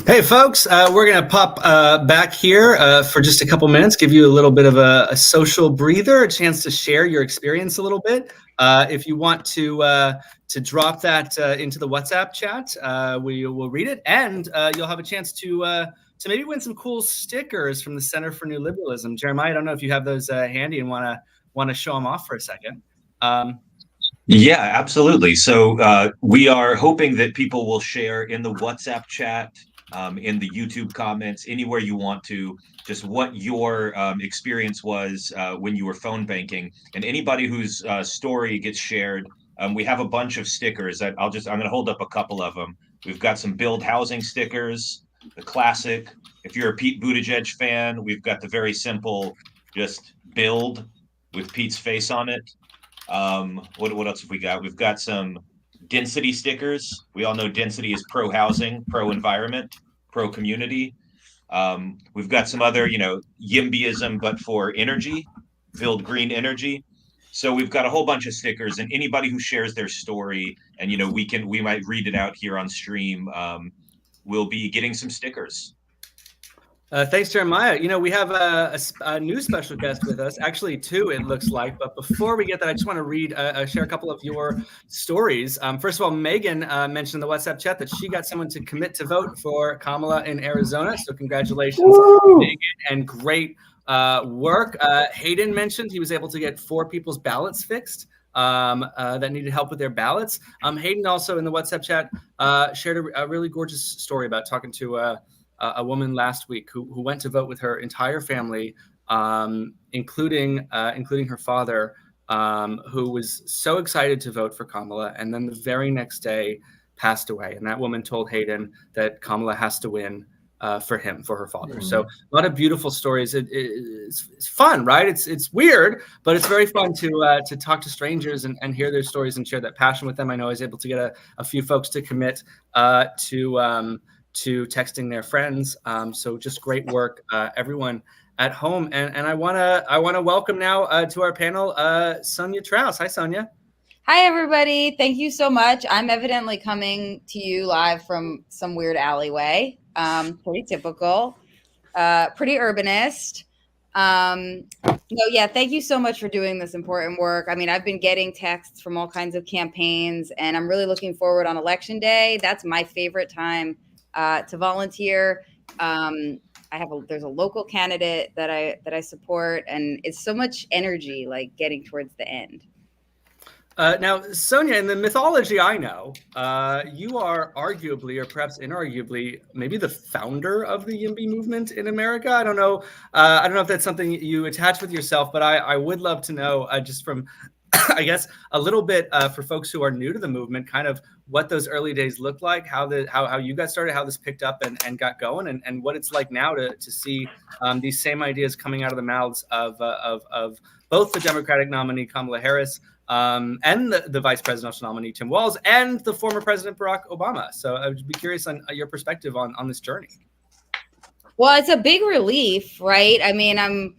Hey, folks, we're going to pop back here for just a couple minutes, give you a little bit of a social breather, a chance to share your experience a little bit. If you want to drop that into the WhatsApp chat, we will read it, and you'll have a chance to maybe win some cool stickers from the Center for New Liberalism. Jeremiah, I don't know if you have those handy and want to show them off for a second. Yeah, absolutely. So we are hoping that people will share in the WhatsApp chat, in the YouTube comments, anywhere you want to, just what your experience was when you were phone banking. And anybody whose story gets shared, we have a bunch of stickers. I'm going to hold up a couple of them. We've got some Build Housing stickers, the classic. If you're a Pete Buttigieg fan, we've got the very simple, just build with Pete's face on it. What else have we got? We've got some density stickers. We all know density is pro housing, pro environment, pro community. We've got some other, YIMBYism, but for energy, build green energy. So we've got a whole bunch of stickers, and anybody who shares their story, and we might read it out here on stream, will be getting some stickers. Thanks, Jeremiah. We have a new special guest with us, actually two, it looks like. But before we get that, I just want to share a couple of your stories. First of all, Megan mentioned in the WhatsApp chat that she got someone to commit to vote for Kamala in Arizona. So congratulations, Megan, and great work. Hayden mentioned he was able to get 4 people's ballots fixed that needed help with their ballots. Hayden also in the WhatsApp chat shared a really gorgeous story about talking to a woman last week who went to vote with her entire family, including her father, who was so excited to vote for Kamala, and then the very next day passed away. And that woman told Hayden that Kamala has to win for her father. So a lot of beautiful stories. It's fun, right? It's weird, but it's very fun to talk to strangers and hear their stories and share that passion with them. I know I was able to get a few folks to commit to texting their friends. So just great work, everyone at home. And I want to welcome now to our panel, Sonia Traus. Hi, Sonia. Hi, everybody. Thank you so much. I'm evidently coming to you live from some weird alleyway. Pretty typical, pretty urbanist. Thank you so much for doing this important work. I mean, I've been getting texts from all kinds of campaigns, and I'm really looking forward on Election Day. That's my favorite time to volunteer. There's a local candidate that I support, and it's so much energy, like getting towards the end. Now, Sonia, in the mythology I know, you are arguably, or perhaps inarguably, maybe the founder of the YIMBY movement in America. I don't know if that's something you attach with yourself, but I would love to know just from, I guess, a little bit for folks who are new to the movement, kind of what those early days looked like, how you got started, how this picked up and got going, and what it's like now to see these same ideas coming out of the mouths of both the Democratic nominee Kamala Harris and the vice presidential nominee Tim Walz and the former President Barack Obama. So I would be curious on your perspective on this journey. Well, it's a big relief, right? I mean,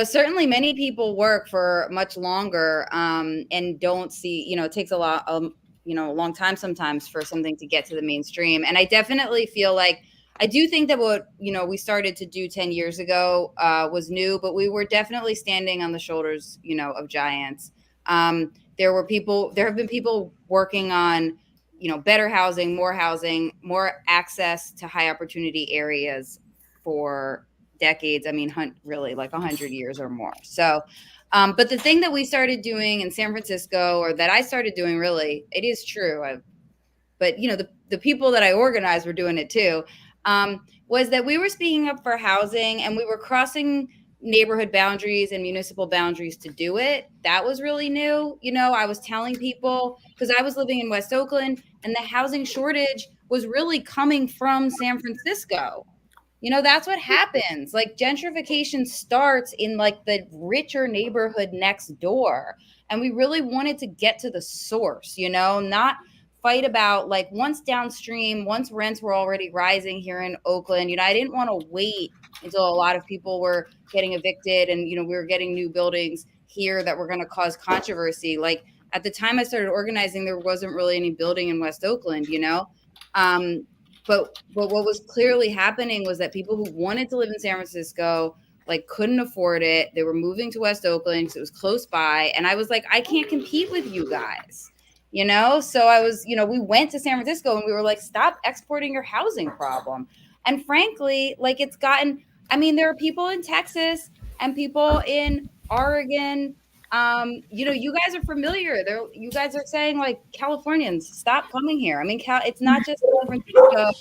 certainly many people work for much longer and don't see, it takes a long time sometimes for something to get to the mainstream. And I definitely feel like, I do think that what, we started to do 10 years ago was new, but we were definitely standing on the shoulders, of giants. There have been people working on, better housing, more access to high opportunity areas for decades. I mean, really like 100 years or more. So, but the thing that we started doing in San Francisco, or that I started doing, really, it is true. But the people that I organized were doing it too, was that we were speaking up for housing, and we were crossing neighborhood boundaries and municipal boundaries to do it. That was really new. I was telling people, because I was living in West Oakland, and the housing shortage was really coming from San Francisco. That's what happens. Like, gentrification starts in like the richer neighborhood next door. And we really wanted to get to the source, not fight about like once rents were already rising here in Oakland. I didn't want to wait until a lot of people were getting evicted and, we were getting new buildings here that were going to cause controversy. Like, at the time I started organizing, there wasn't really any building in West Oakland, But what was clearly happening was that people who wanted to live in San Francisco like couldn't afford it. They were moving to West Oakland because it was close by. And I was like, I can't compete with you guys, you know? So I was, you know, we went to San Francisco and we were like, stop exporting your housing problem. And frankly, like it's gotten, I mean, there are people in Texas and people in Oregon. You know, you guys are familiar. You guys are saying like Californians, stop coming here. I mean, it's not just San Francisco,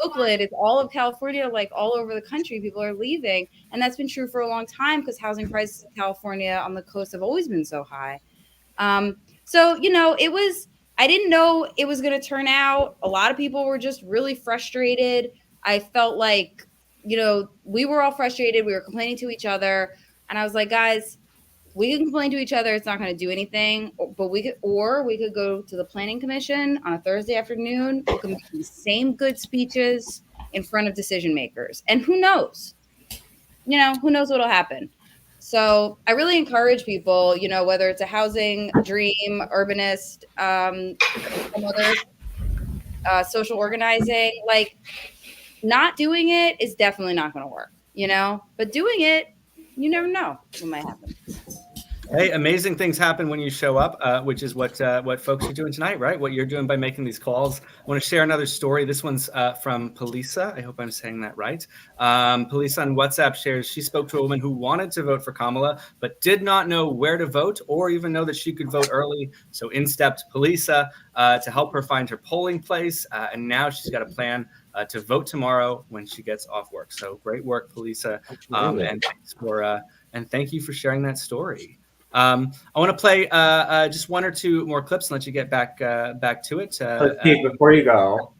Oakland, it's all of California, like all over the country, people are leaving. And that's been true for a long time because housing prices in California on the coast have always been so high. So, you know, I didn't know it was going to turn out. A lot of people were just really frustrated. I felt like, you know, we were all frustrated. We were complaining to each other. And I was like, guys, we can complain to each other. It's not going to do anything, but we could go to the planning commission on a Thursday afternoon. We can make the same good speeches in front of decision makers. And who knows, you know, who knows what'll happen. So I really encourage people, you know, whether it's a housing dream, urbanist, some other social organizing, like not doing it is definitely not going to work, you know, but doing it, you never know what might happen. Hey, amazing things happen when you show up, which is what folks are doing tonight, right? What you're doing by making these calls. I want to share another story. This one's from Polisa. I hope I'm saying that right. Polisa on WhatsApp shares she spoke to a woman who wanted to vote for Kamala, but did not know where to vote or even know that she could vote early. So in stepped Polisa to help her find her polling place. And now she's got a plan to vote tomorrow when she gets off work. So great work, Polisa. And thank you for sharing that story. I want to play just one or two more clips and let you get back to it. Pete, before you go,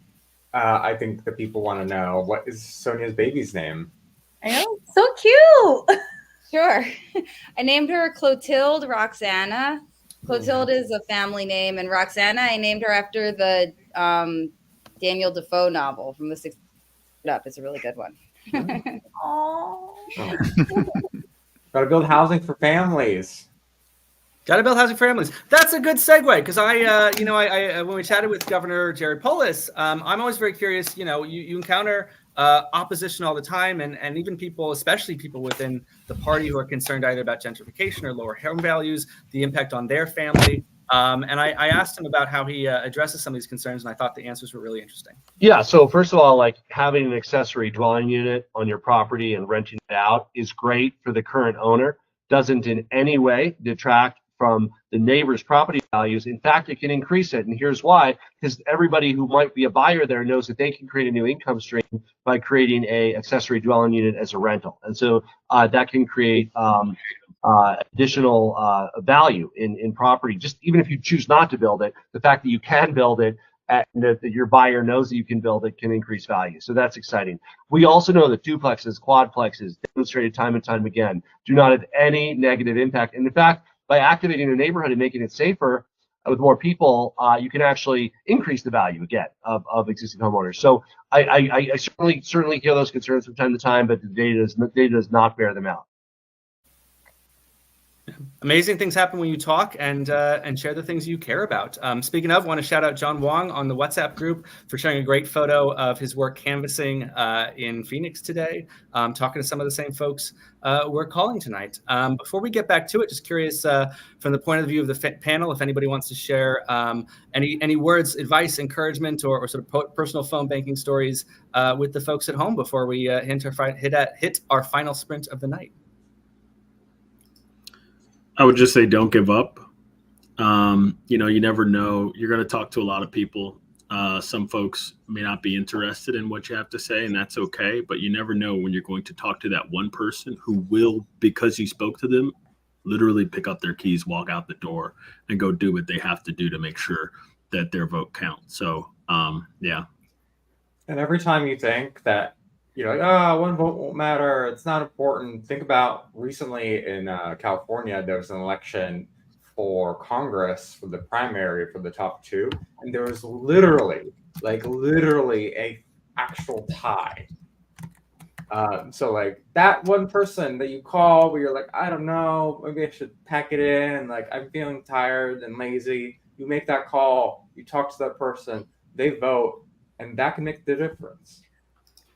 I think the people want to know, what is Sonia's baby's name? I know, so cute. Sure. I named her Clotilde Roxana. Clotilde is a family name, and Roxana I named her after the Daniel Defoe novel from the 60s. It's a really good one. Oh. Gotta build housing for families. Got to build housing for families. That's a good segue because I when we chatted with Governor Jared Polis, I'm always very curious. You know, you encounter opposition all the time, and even people, especially people within the party, who are concerned either about gentrification or lower home values, the impact on their family. And I asked him about how he addresses some of these concerns, and I thought the answers were really interesting. Yeah. So first of all, like having an accessory dwelling unit on your property and renting it out is great for the current owner. Doesn't in any way detract from the neighbor's property values. In fact, it can increase it. And here's why, because everybody who might be a buyer there knows that they can create a new income stream by creating a accessory dwelling unit as a rental. And so that can create additional value in property. Just even if you choose not to build it, the fact that you can build it and that your buyer knows that you can build it can increase value. So that's exciting. We also know that duplexes, quadplexes, demonstrated time and time again, do not have any negative impact. And in fact, by activating a neighborhood and making it safer with more people, you can actually increase the value again of existing homeowners. So I certainly hear those concerns from time to time, but the data does not bear them out. Amazing things happen when you talk and share the things you care about. Speaking of, I want to shout out John Wong on the WhatsApp group for sharing a great photo of his work canvassing in Phoenix today, talking to some of the same folks we're calling tonight. Before we get back to it, just curious from the point of view of the panel, if anybody wants to share any words, advice, encouragement, or sort of personal phone banking stories with the folks at home before we hit our final sprint of the night. I would just say don't give up. You know, you never know. You're going to talk to a lot of people. Some folks may not be interested in what you have to say, and that's okay. But you never know when you're going to talk to that one person who will, because you spoke to them, literally pick up their keys, walk out the door, and go do what they have to do to make sure that their vote counts. So, yeah. And every time you think that, you're like, oh, one vote won't matter, it's not important. Think about recently in California, there was an election for Congress for the primary for the top two, and there was literally a actual tie. So like that one person that you call where you're like, I don't know, maybe I should pack it in, like I'm feeling tired and lazy. You make that call, you talk to that person, they vote, and that can make the difference.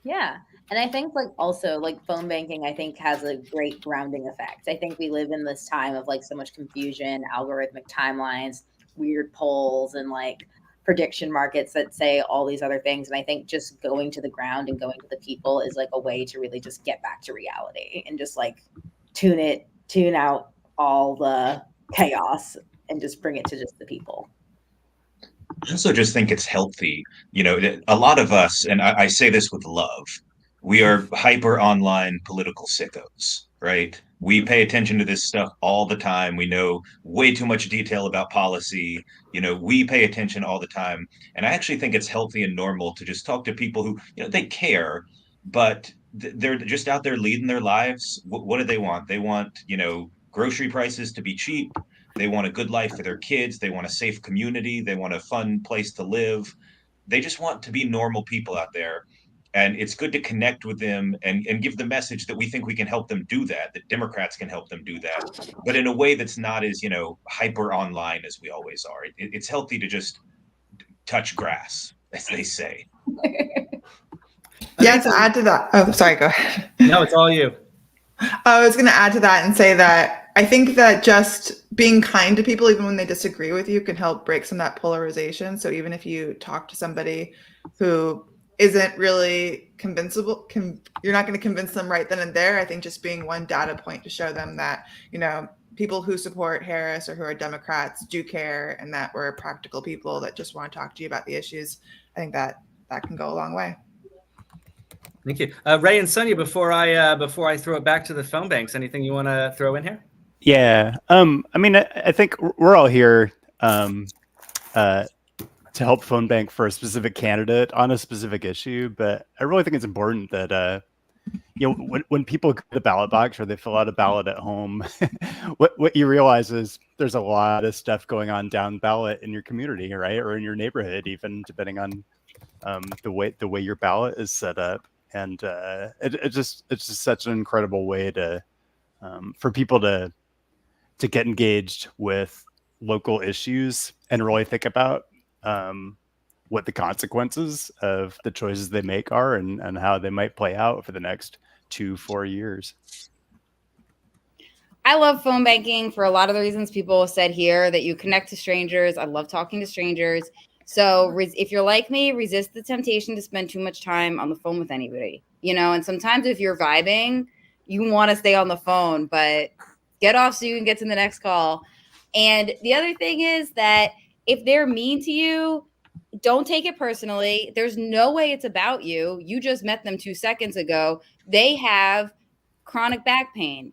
Yeah. And I think like also like phone banking, I think has a great grounding effect. I think we live in this time of like so much confusion, algorithmic timelines, weird polls, and like prediction markets that say all these other things. And I think just going to the ground and going to the people is like a way to really just get back to reality and just like tune out all the chaos and just bring it to just the people. I also just think it's healthy. A lot of us, and I say this with love, we are hyper online political sickos, right? We pay attention to this stuff all the time. We know way too much detail about policy. We pay attention all the time. And I actually think it's healthy and normal to just talk to people who, they care, but they're just out there leading their lives. What do they want? They want, grocery prices to be cheap. They want a good life for their kids. They want a safe community. They want a fun place to live. They just want to be normal people out there. And it's good to connect with them and give the message that we think we can help them do that Democrats can help them do that, but in a way that's not as, hyper online as we always are. It's healthy to just touch grass, as they say. Yeah, to add to that. Oh, sorry, go ahead. No, it's all you. I was going to add to that and say that I think that just being kind to people, even when they disagree with you, can help break some of that polarization. So even if you talk to somebody who isn't really convincible, you're not going to convince them right then and there. I think just being one data point to show them that, people who support Harris or who are Democrats do care, and that we're practical people that just want to talk to you about the issues. I think that can go a long way. Thank you. Ray and Sonia, before I throw it back to the phone banks, anything you want to throw in here? Yeah. I think we're all here to help phone bank for a specific candidate on a specific issue, but I really think it's important that when people go to the ballot box or they fill out a ballot at home, what you realize is there's a lot of stuff going on down ballot in your community, right, or in your neighborhood, even depending on the way your ballot is set up. And it's just such an incredible way to for people to get engaged with local issues and really think about what the consequences of the choices they make are and how they might play out for the next 2-4 years. I love phone banking for a lot of the reasons people said here, that you connect to strangers. I love talking to strangers. So if you're like me, resist the temptation to spend too much time on the phone with anybody, and sometimes if you're vibing, you want to stay on the phone, but get off so you can get to the next call. And the other thing is that if they're mean to you, don't take it personally. There's no way it's about you. You just met them 2 seconds ago. They have chronic back pain,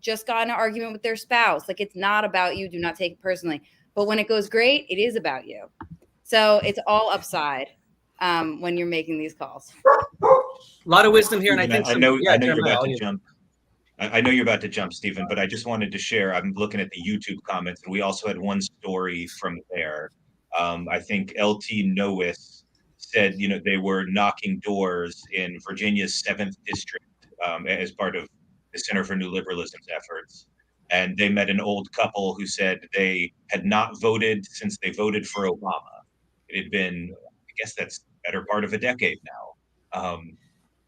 just got in an argument with their spouse. Like, it's not about you. Do not take it personally. But when it goes great, it is about you. So it's all upside when you're making these calls. A lot of wisdom here, and I think I know you're about to jump. I know you're about to jump, Stephen, but I just wanted to share. I'm looking at the YouTube comments, and we also had one story from there. I think LT Knowith said, they were knocking doors in Virginia's 7th district as part of the Center for New Liberalism's efforts. And they met an old couple who said they had not voted since they voted for Obama. It had been, I guess that's better part of a decade now.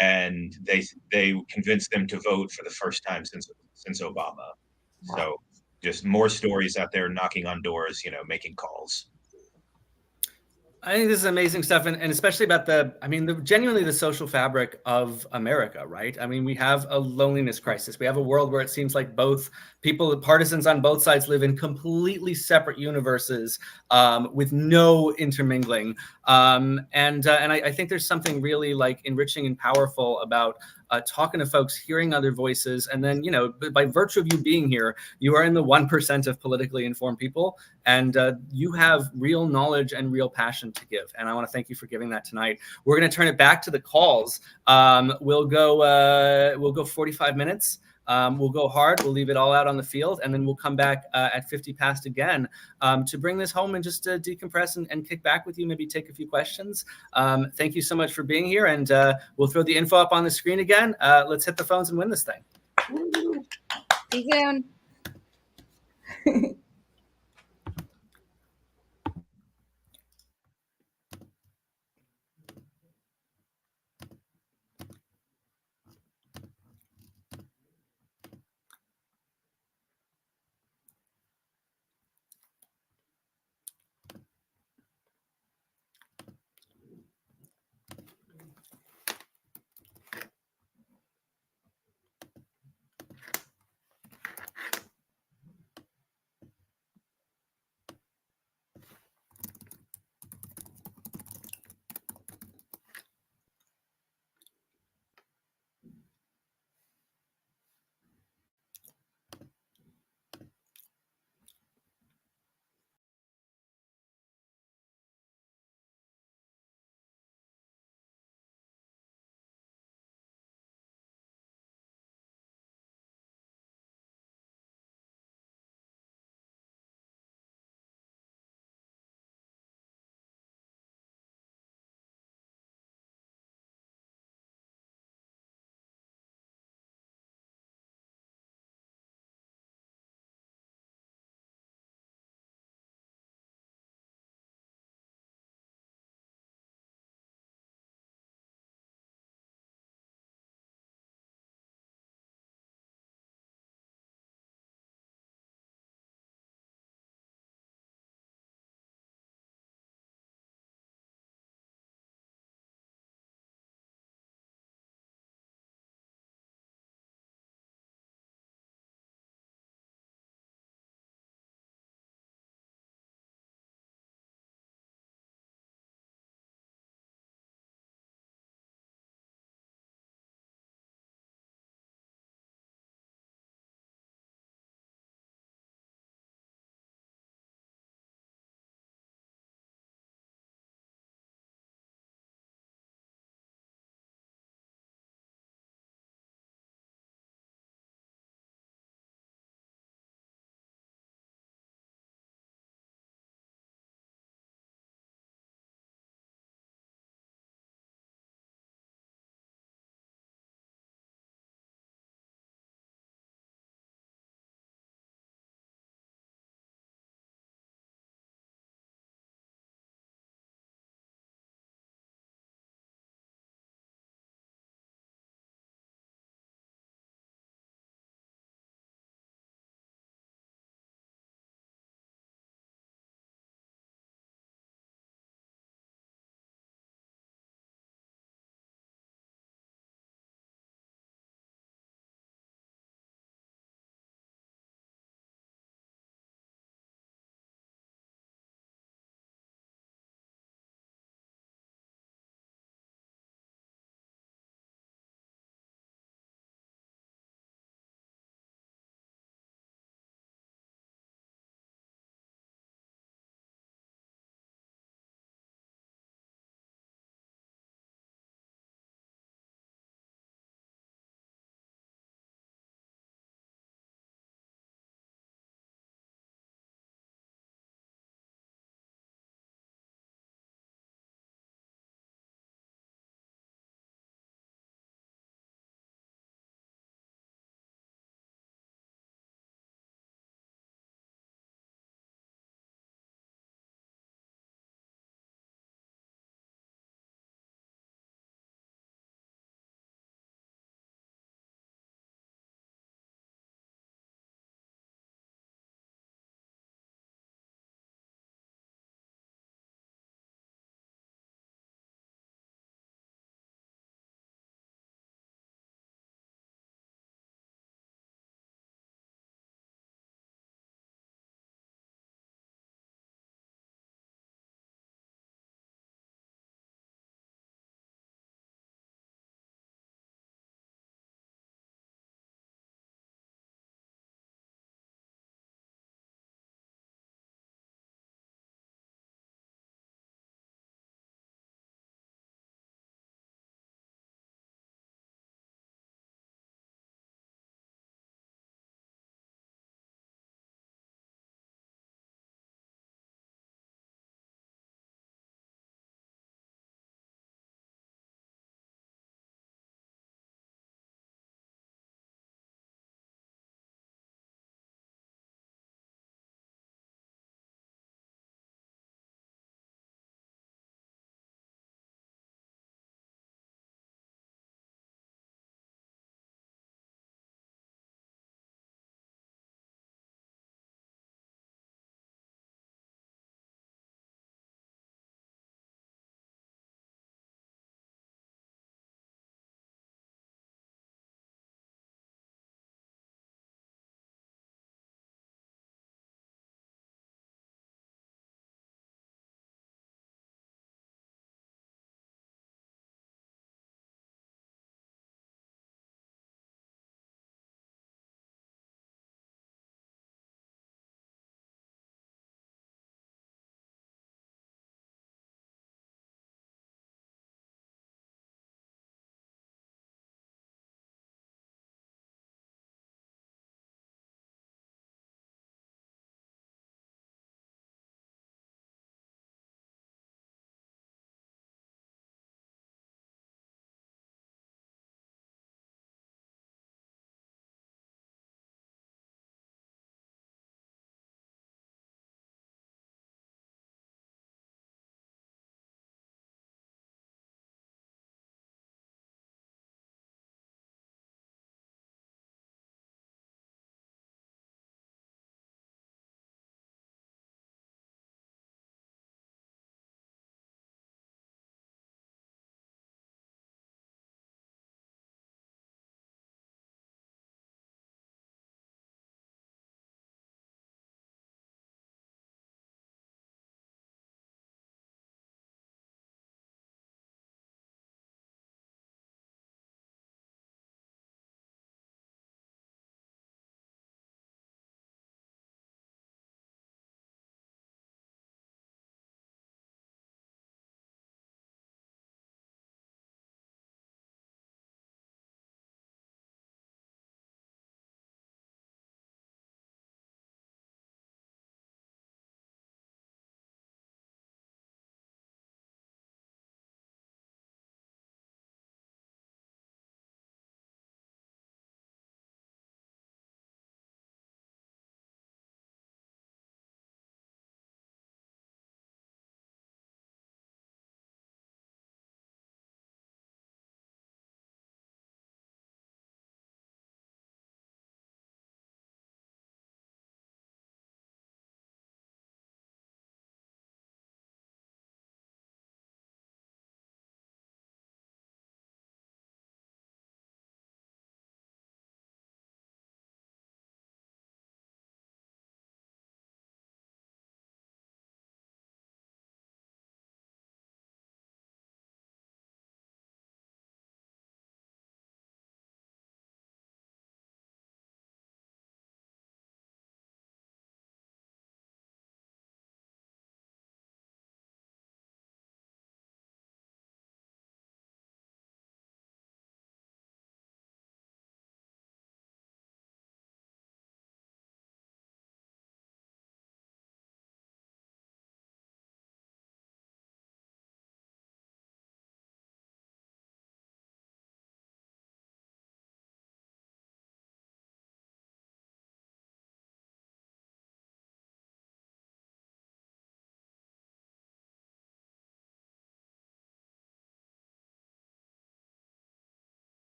And they convinced them to vote for the first time since Obama. Wow. So just more stories out there knocking on doors, making calls. I think this is amazing stuff, and especially about genuinely the social fabric of America, right? I mean, we have a loneliness crisis. We have a world where it seems like both people, partisans on both sides, live in completely separate universes with no intermingling. And I think there's something really like enriching and powerful about talking to folks, hearing other voices, and then, by virtue of you being here, you are in the 1% of politically informed people, and you have real knowledge and real passion to give. And I want to thank you for giving that tonight. We're going to turn it back to the calls. We'll go 45 minutes. We'll go hard. We'll leave it all out on the field, and then we'll come back at 50 past again to bring this home and just decompress and kick back with you, maybe take a few questions. Thank you so much for being here, and we'll throw the info up on the screen again. Let's hit the phones and win this thing. See you soon.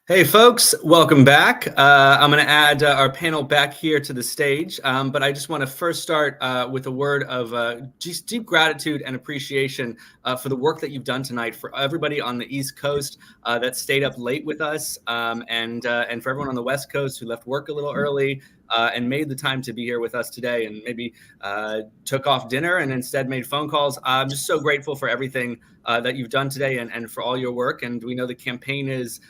Hey folks, welcome back. I'm going to add our panel back here to the stage, but I just want to first start with a word of just deep gratitude and appreciation for the work that you've done tonight, for everybody on the East Coast that stayed up late with us, and for everyone on the West Coast who left work a little early and made the time to be here with us today, and maybe took off dinner and instead made phone calls. I'm just so grateful for everything that you've done today and for all your work. And we know the campaign is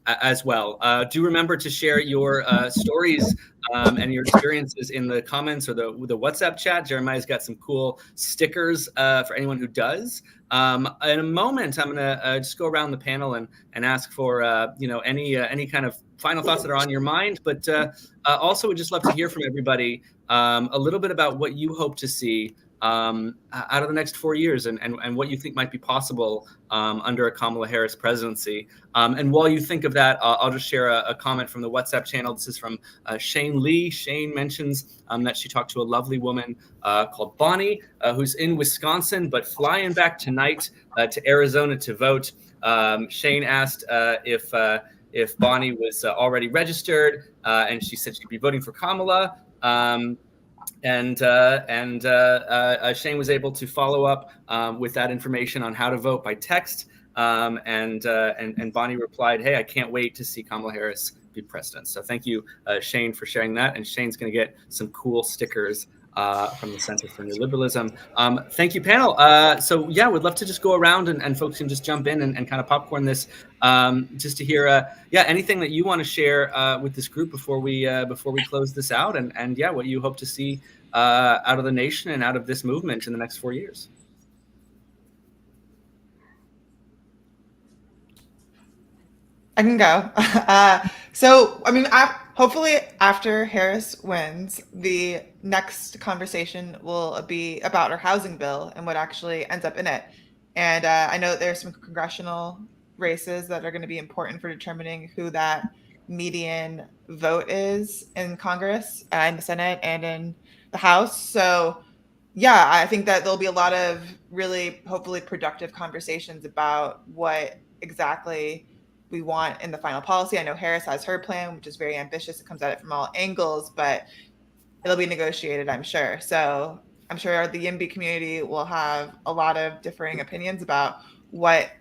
as well. Do remember to share your stories and your experiences in the comments or the WhatsApp chat. Jeremiah's got some cool stickers for anyone who does. In a moment, I'm going to just go around the panel and ask for any kind of final thoughts that are on your mind, but also would just love to hear from everybody a little bit about what you hope to see out of the next 4 years and what you think might be possible under a Kamala Harris presidency. And while you think of that, I'll just share a comment from the WhatsApp channel. This is from Shane Lee. Shane mentions that she talked to a lovely woman called Bonnie, who's in Wisconsin, but flying back tonight to Arizona to vote. Shane asked if Bonnie was already registered, and she said she'd be voting for Kamala. And Shane was able to follow up with that information on how to vote by text. And Bonnie replied, "Hey, I can't wait to see Kamala Harris be president." So thank you, Shane, for sharing that. And Shane's going to get some cool stickers from the Center for New Liberalism. Thank you, panel. So yeah, would love to just go around and folks can just jump in and kind of popcorn this just to hear anything that you want to share with this group before we close this out, and yeah, what you hope to see out of the nation and out of this movement in the next 4 years. I can go. So, I mean, hopefully after Harris wins, the next conversation will be about her housing bill and what actually ends up in it. And I know that there's some congressional races that are going to be important for determining who that median vote is in Congress, in the Senate, and in the House. So, yeah, I think that there'll be a lot of really, hopefully, productive conversations about what exactly we want in the final policy. I know Harris has her plan, which is very ambitious. It comes at it from all angles, but it'll be negotiated, I'm sure. So I'm sure the YIMBY community will have a lot of differing opinions about what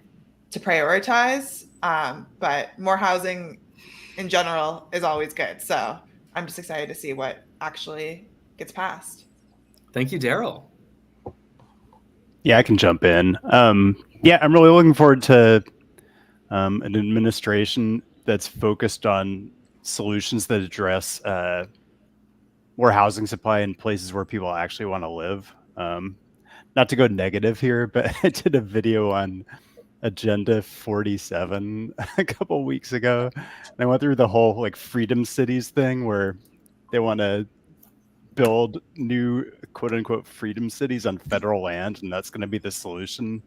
to prioritize. But more housing in general is always good. So I'm just excited to see what actually gets passed. Thank you, Daryl. Yeah, I can jump in. Yeah, I'm really looking forward to an administration that's focused on solutions that address more housing supply in places where people actually want to live. Not to go negative here, but I did a video on Agenda 47 a couple weeks ago. And I went through the whole like freedom cities thing where they want to build new quote unquote freedom cities on federal land, and that's going to be the solution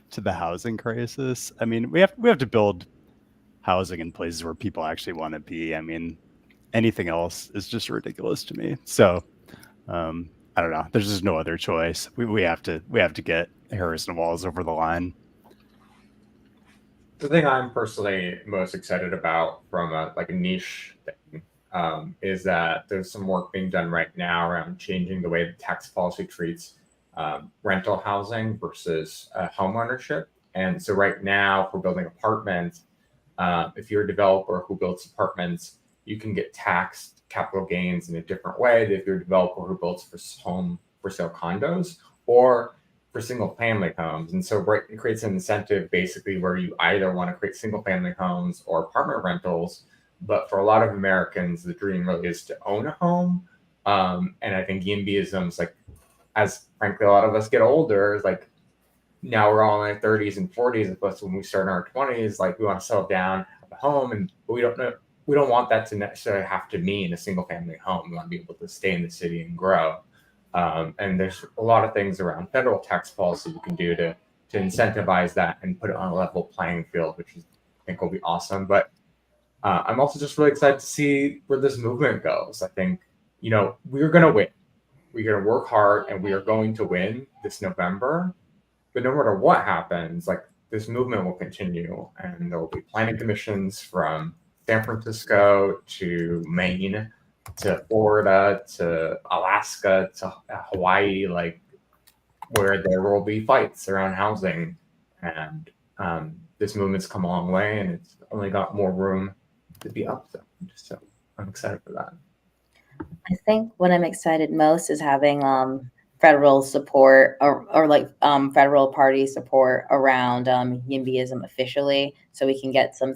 to the housing crisis. I mean, we have to build housing in places where people actually want to be. I mean, anything else is just ridiculous to me. So I don't know. There's just no other choice. We have to get Harris and Walz over the line. The thing I'm personally most excited about from a niche thing is that there's some work being done right now around changing the way the tax policy treats rental housing versus home ownership. And so right now, if we're building apartments, if you're a developer who builds apartments, you can get taxed capital gains in a different way than if you're a developer who builds for sale condos or for single family homes. And so it creates an incentive basically where you either want to create single family homes or apartment rentals. But for a lot of Americans, the dream really is to own a home. And I think YIMBYism's like, as frankly, a lot of us get older, like now we're all in our 30s and 40s, plus when we start in our 20s, like we want to settle down, have a home, and we don't want that to necessarily have to mean a single family home. We want to be able to stay in the city and grow. And there's a lot of things around federal tax policy we can do to incentivize that and put it on a level playing field, which I think will be awesome. But I'm also just really excited to see where this movement goes. I think, we're going to win. We're going to work hard and we are going to win this November. But no matter what happens, like this movement will continue, and there will be planning commissions from San Francisco to Maine to Florida to Alaska to Hawaii, like where there will be fights around housing. And this movement's come a long way, and it's only got more room to be up. So I'm excited for that. I think what I'm excited most is having federal support or like federal party support around YIMBYism officially, so we can get some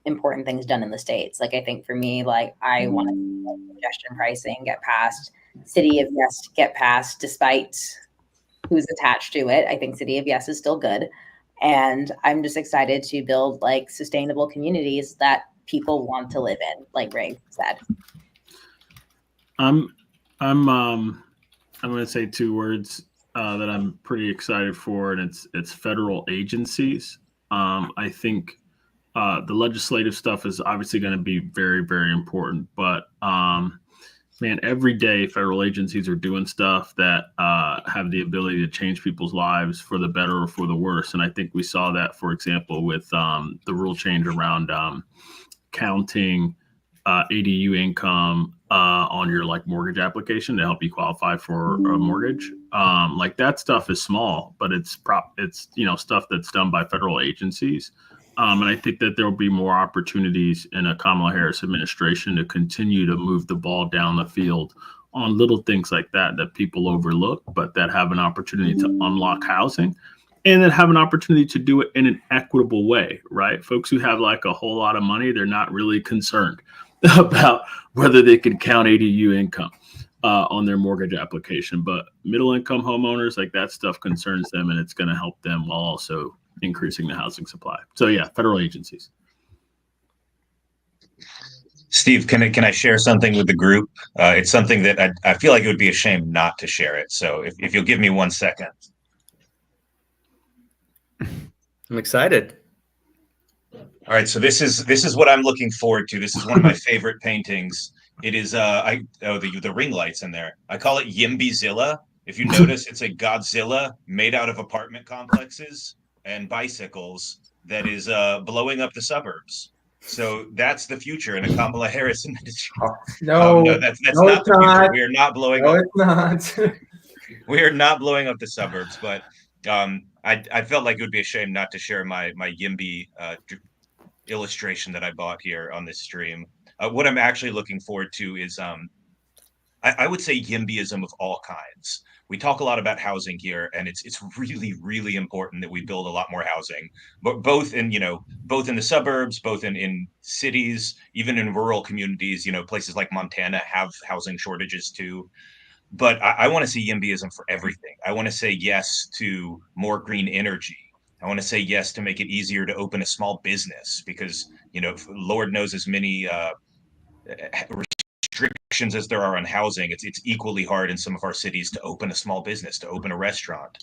important things done in the states. Like I think for me, like I want to see congestion pricing get passed, City of Yes get passed, despite who's attached to it. I think City of Yes is still good, and I'm just excited to build like sustainable communities that people want to live in, like Ray said. I'm going to say two words that I'm pretty excited for, and it's federal agencies. I think the legislative stuff is obviously going to be very, very important, but man, every day federal agencies are doing stuff that have the ability to change people's lives for the better or for the worse. And I think we saw that, for example, with the rule change around counting ADU income on your like mortgage application to help you qualify for a mortgage. Like that stuff is small, but it's stuff that's done by federal agencies. And I think that there will be more opportunities in a Kamala Harris administration to continue to move the ball down the field on little things like that people overlook, but that have an opportunity to unlock housing, and then have an opportunity to do it in an equitable way, right? Folks who have like a whole lot of money, they're not really concerned about whether they can count ADU income on their mortgage application. But middle income homeowners, like that stuff concerns them, and it's going to help them while also increasing the housing supply. So yeah, federal agencies. Steve, can I share something with the group? It's something that I feel like it would be a shame not to share it. So if you'll give me 1 second. I'm excited. All right, so this is what I'm looking forward to. This is one of my favorite paintings. It is the ring lights in there. I call it YIMBYzilla. If you notice, it's a Godzilla made out of apartment complexes and bicycles that is blowing up the suburbs. So that's the future in a Kamala Harris administration. No, that's not the future. not. We are not blowing No, up. it's not. We are not blowing up the suburbs, but I felt like it would be a shame not to share my YIMBY illustration that I bought here on this stream. What I'm actually looking forward to is I would say YIMBYism of all kinds. We talk a lot about housing here, and it's really, really important that we build a lot more housing, but both in the suburbs, both in cities, even in rural communities. Places like Montana have housing shortages too. But I want to see YIMBYism for everything. I want to say yes to more green energy. I want to say yes to make it easier to open a small business, because Lord knows as many restrictions as there are on housing, it's equally hard in some of our cities to open a small business, to open a restaurant,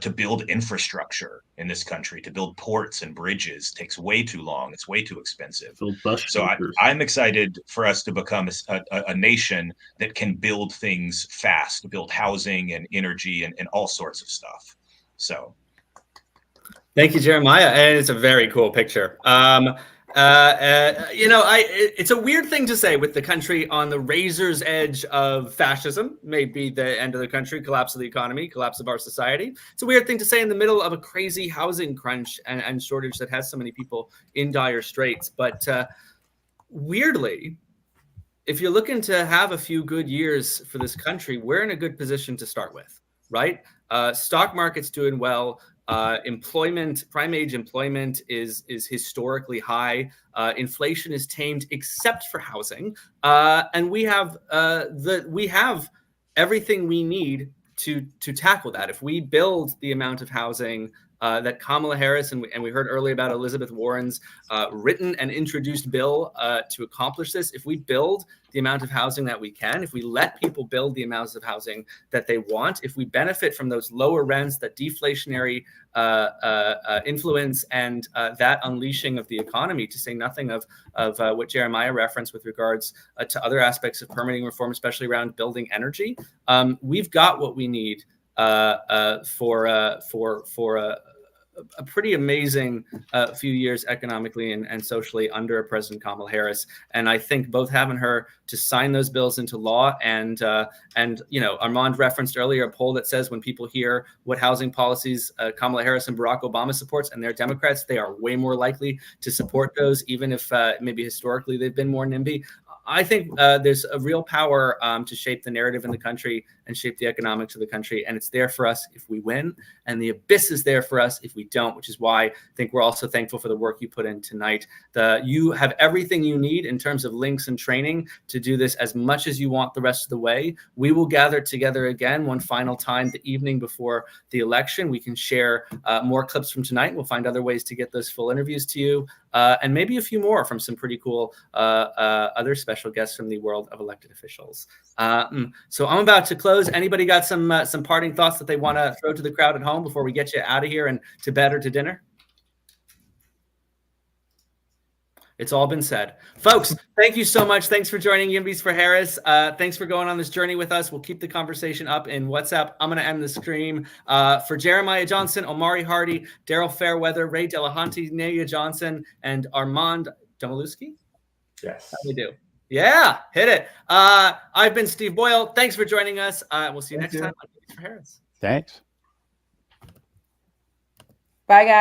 to build infrastructure in this country, to build ports and bridges takes way too long. It's way too expensive. So I'm excited for us to become a nation that can build things fast, build housing and energy and all sorts of stuff. So thank you, Jeremiah. And it's a very cool picture. It's a weird thing to say with the country on the razor's edge of fascism, maybe the end of the country, collapse of the economy, collapse of our society. It's a weird thing to say in the middle of a crazy housing crunch and shortage that has so many people in dire straits. But weirdly, if you're looking to have a few good years for this country, we're in a good position to start with, right? Stock market's doing well. Employment, prime age employment is historically high. Inflation is tamed except for housing, and we have everything we need to tackle that. If we build the amount of housing that Kamala Harris and we heard earlier about Elizabeth Warren's written and introduced bill to accomplish this, if we build the amount of housing that we can, if we let people build the amounts of housing that they want, if we benefit from those lower rents, that deflationary influence, and that unleashing of the economy, to say nothing of what Jeremiah referenced with regards to other aspects of permitting reform, especially around building energy, we've got what we need for a pretty amazing few years economically and socially under President Kamala Harris. And I think both having her to sign those bills into law and Armand referenced earlier a poll that says when people hear what housing policies Kamala Harris and Barack Obama supports and they're Democrats, they are way more likely to support those, even if maybe historically they've been more NIMBY. I think there's a real power to shape the narrative in the country and shape the economics of the country. And it's there for us if we win. And the abyss is there for us if we don't, which is why I think we're also thankful for the work you put in tonight. You have everything you need in terms of links and training to do this as much as you want the rest of the way. We will gather together again one final time the evening before the election. We can share more clips from tonight. We'll find other ways to get those full interviews to you. And maybe a few more from some pretty cool other special guests from the world of elected officials. So I'm about to close. Anybody got some parting thoughts that they want to throw to the crowd at home before we get you out of here and to bed or to dinner? It's all been said. Folks, thank you so much. Thanks for joining YIMBYs for Harris. Thanks for going on this journey with us. We'll keep the conversation up in WhatsApp. I'm going to end the stream. For Jeremiah Johnson, Omari Hardy, Daryl Fairweather, Ray Delahanty, Nelia Johnson, and Armand Domaluski. Yes. How do we do? Yeah, hit it. I've been Steve Boyle. Thanks for joining us. We'll see you next time on YIMBYs for Harris. Thanks. Bye, guys.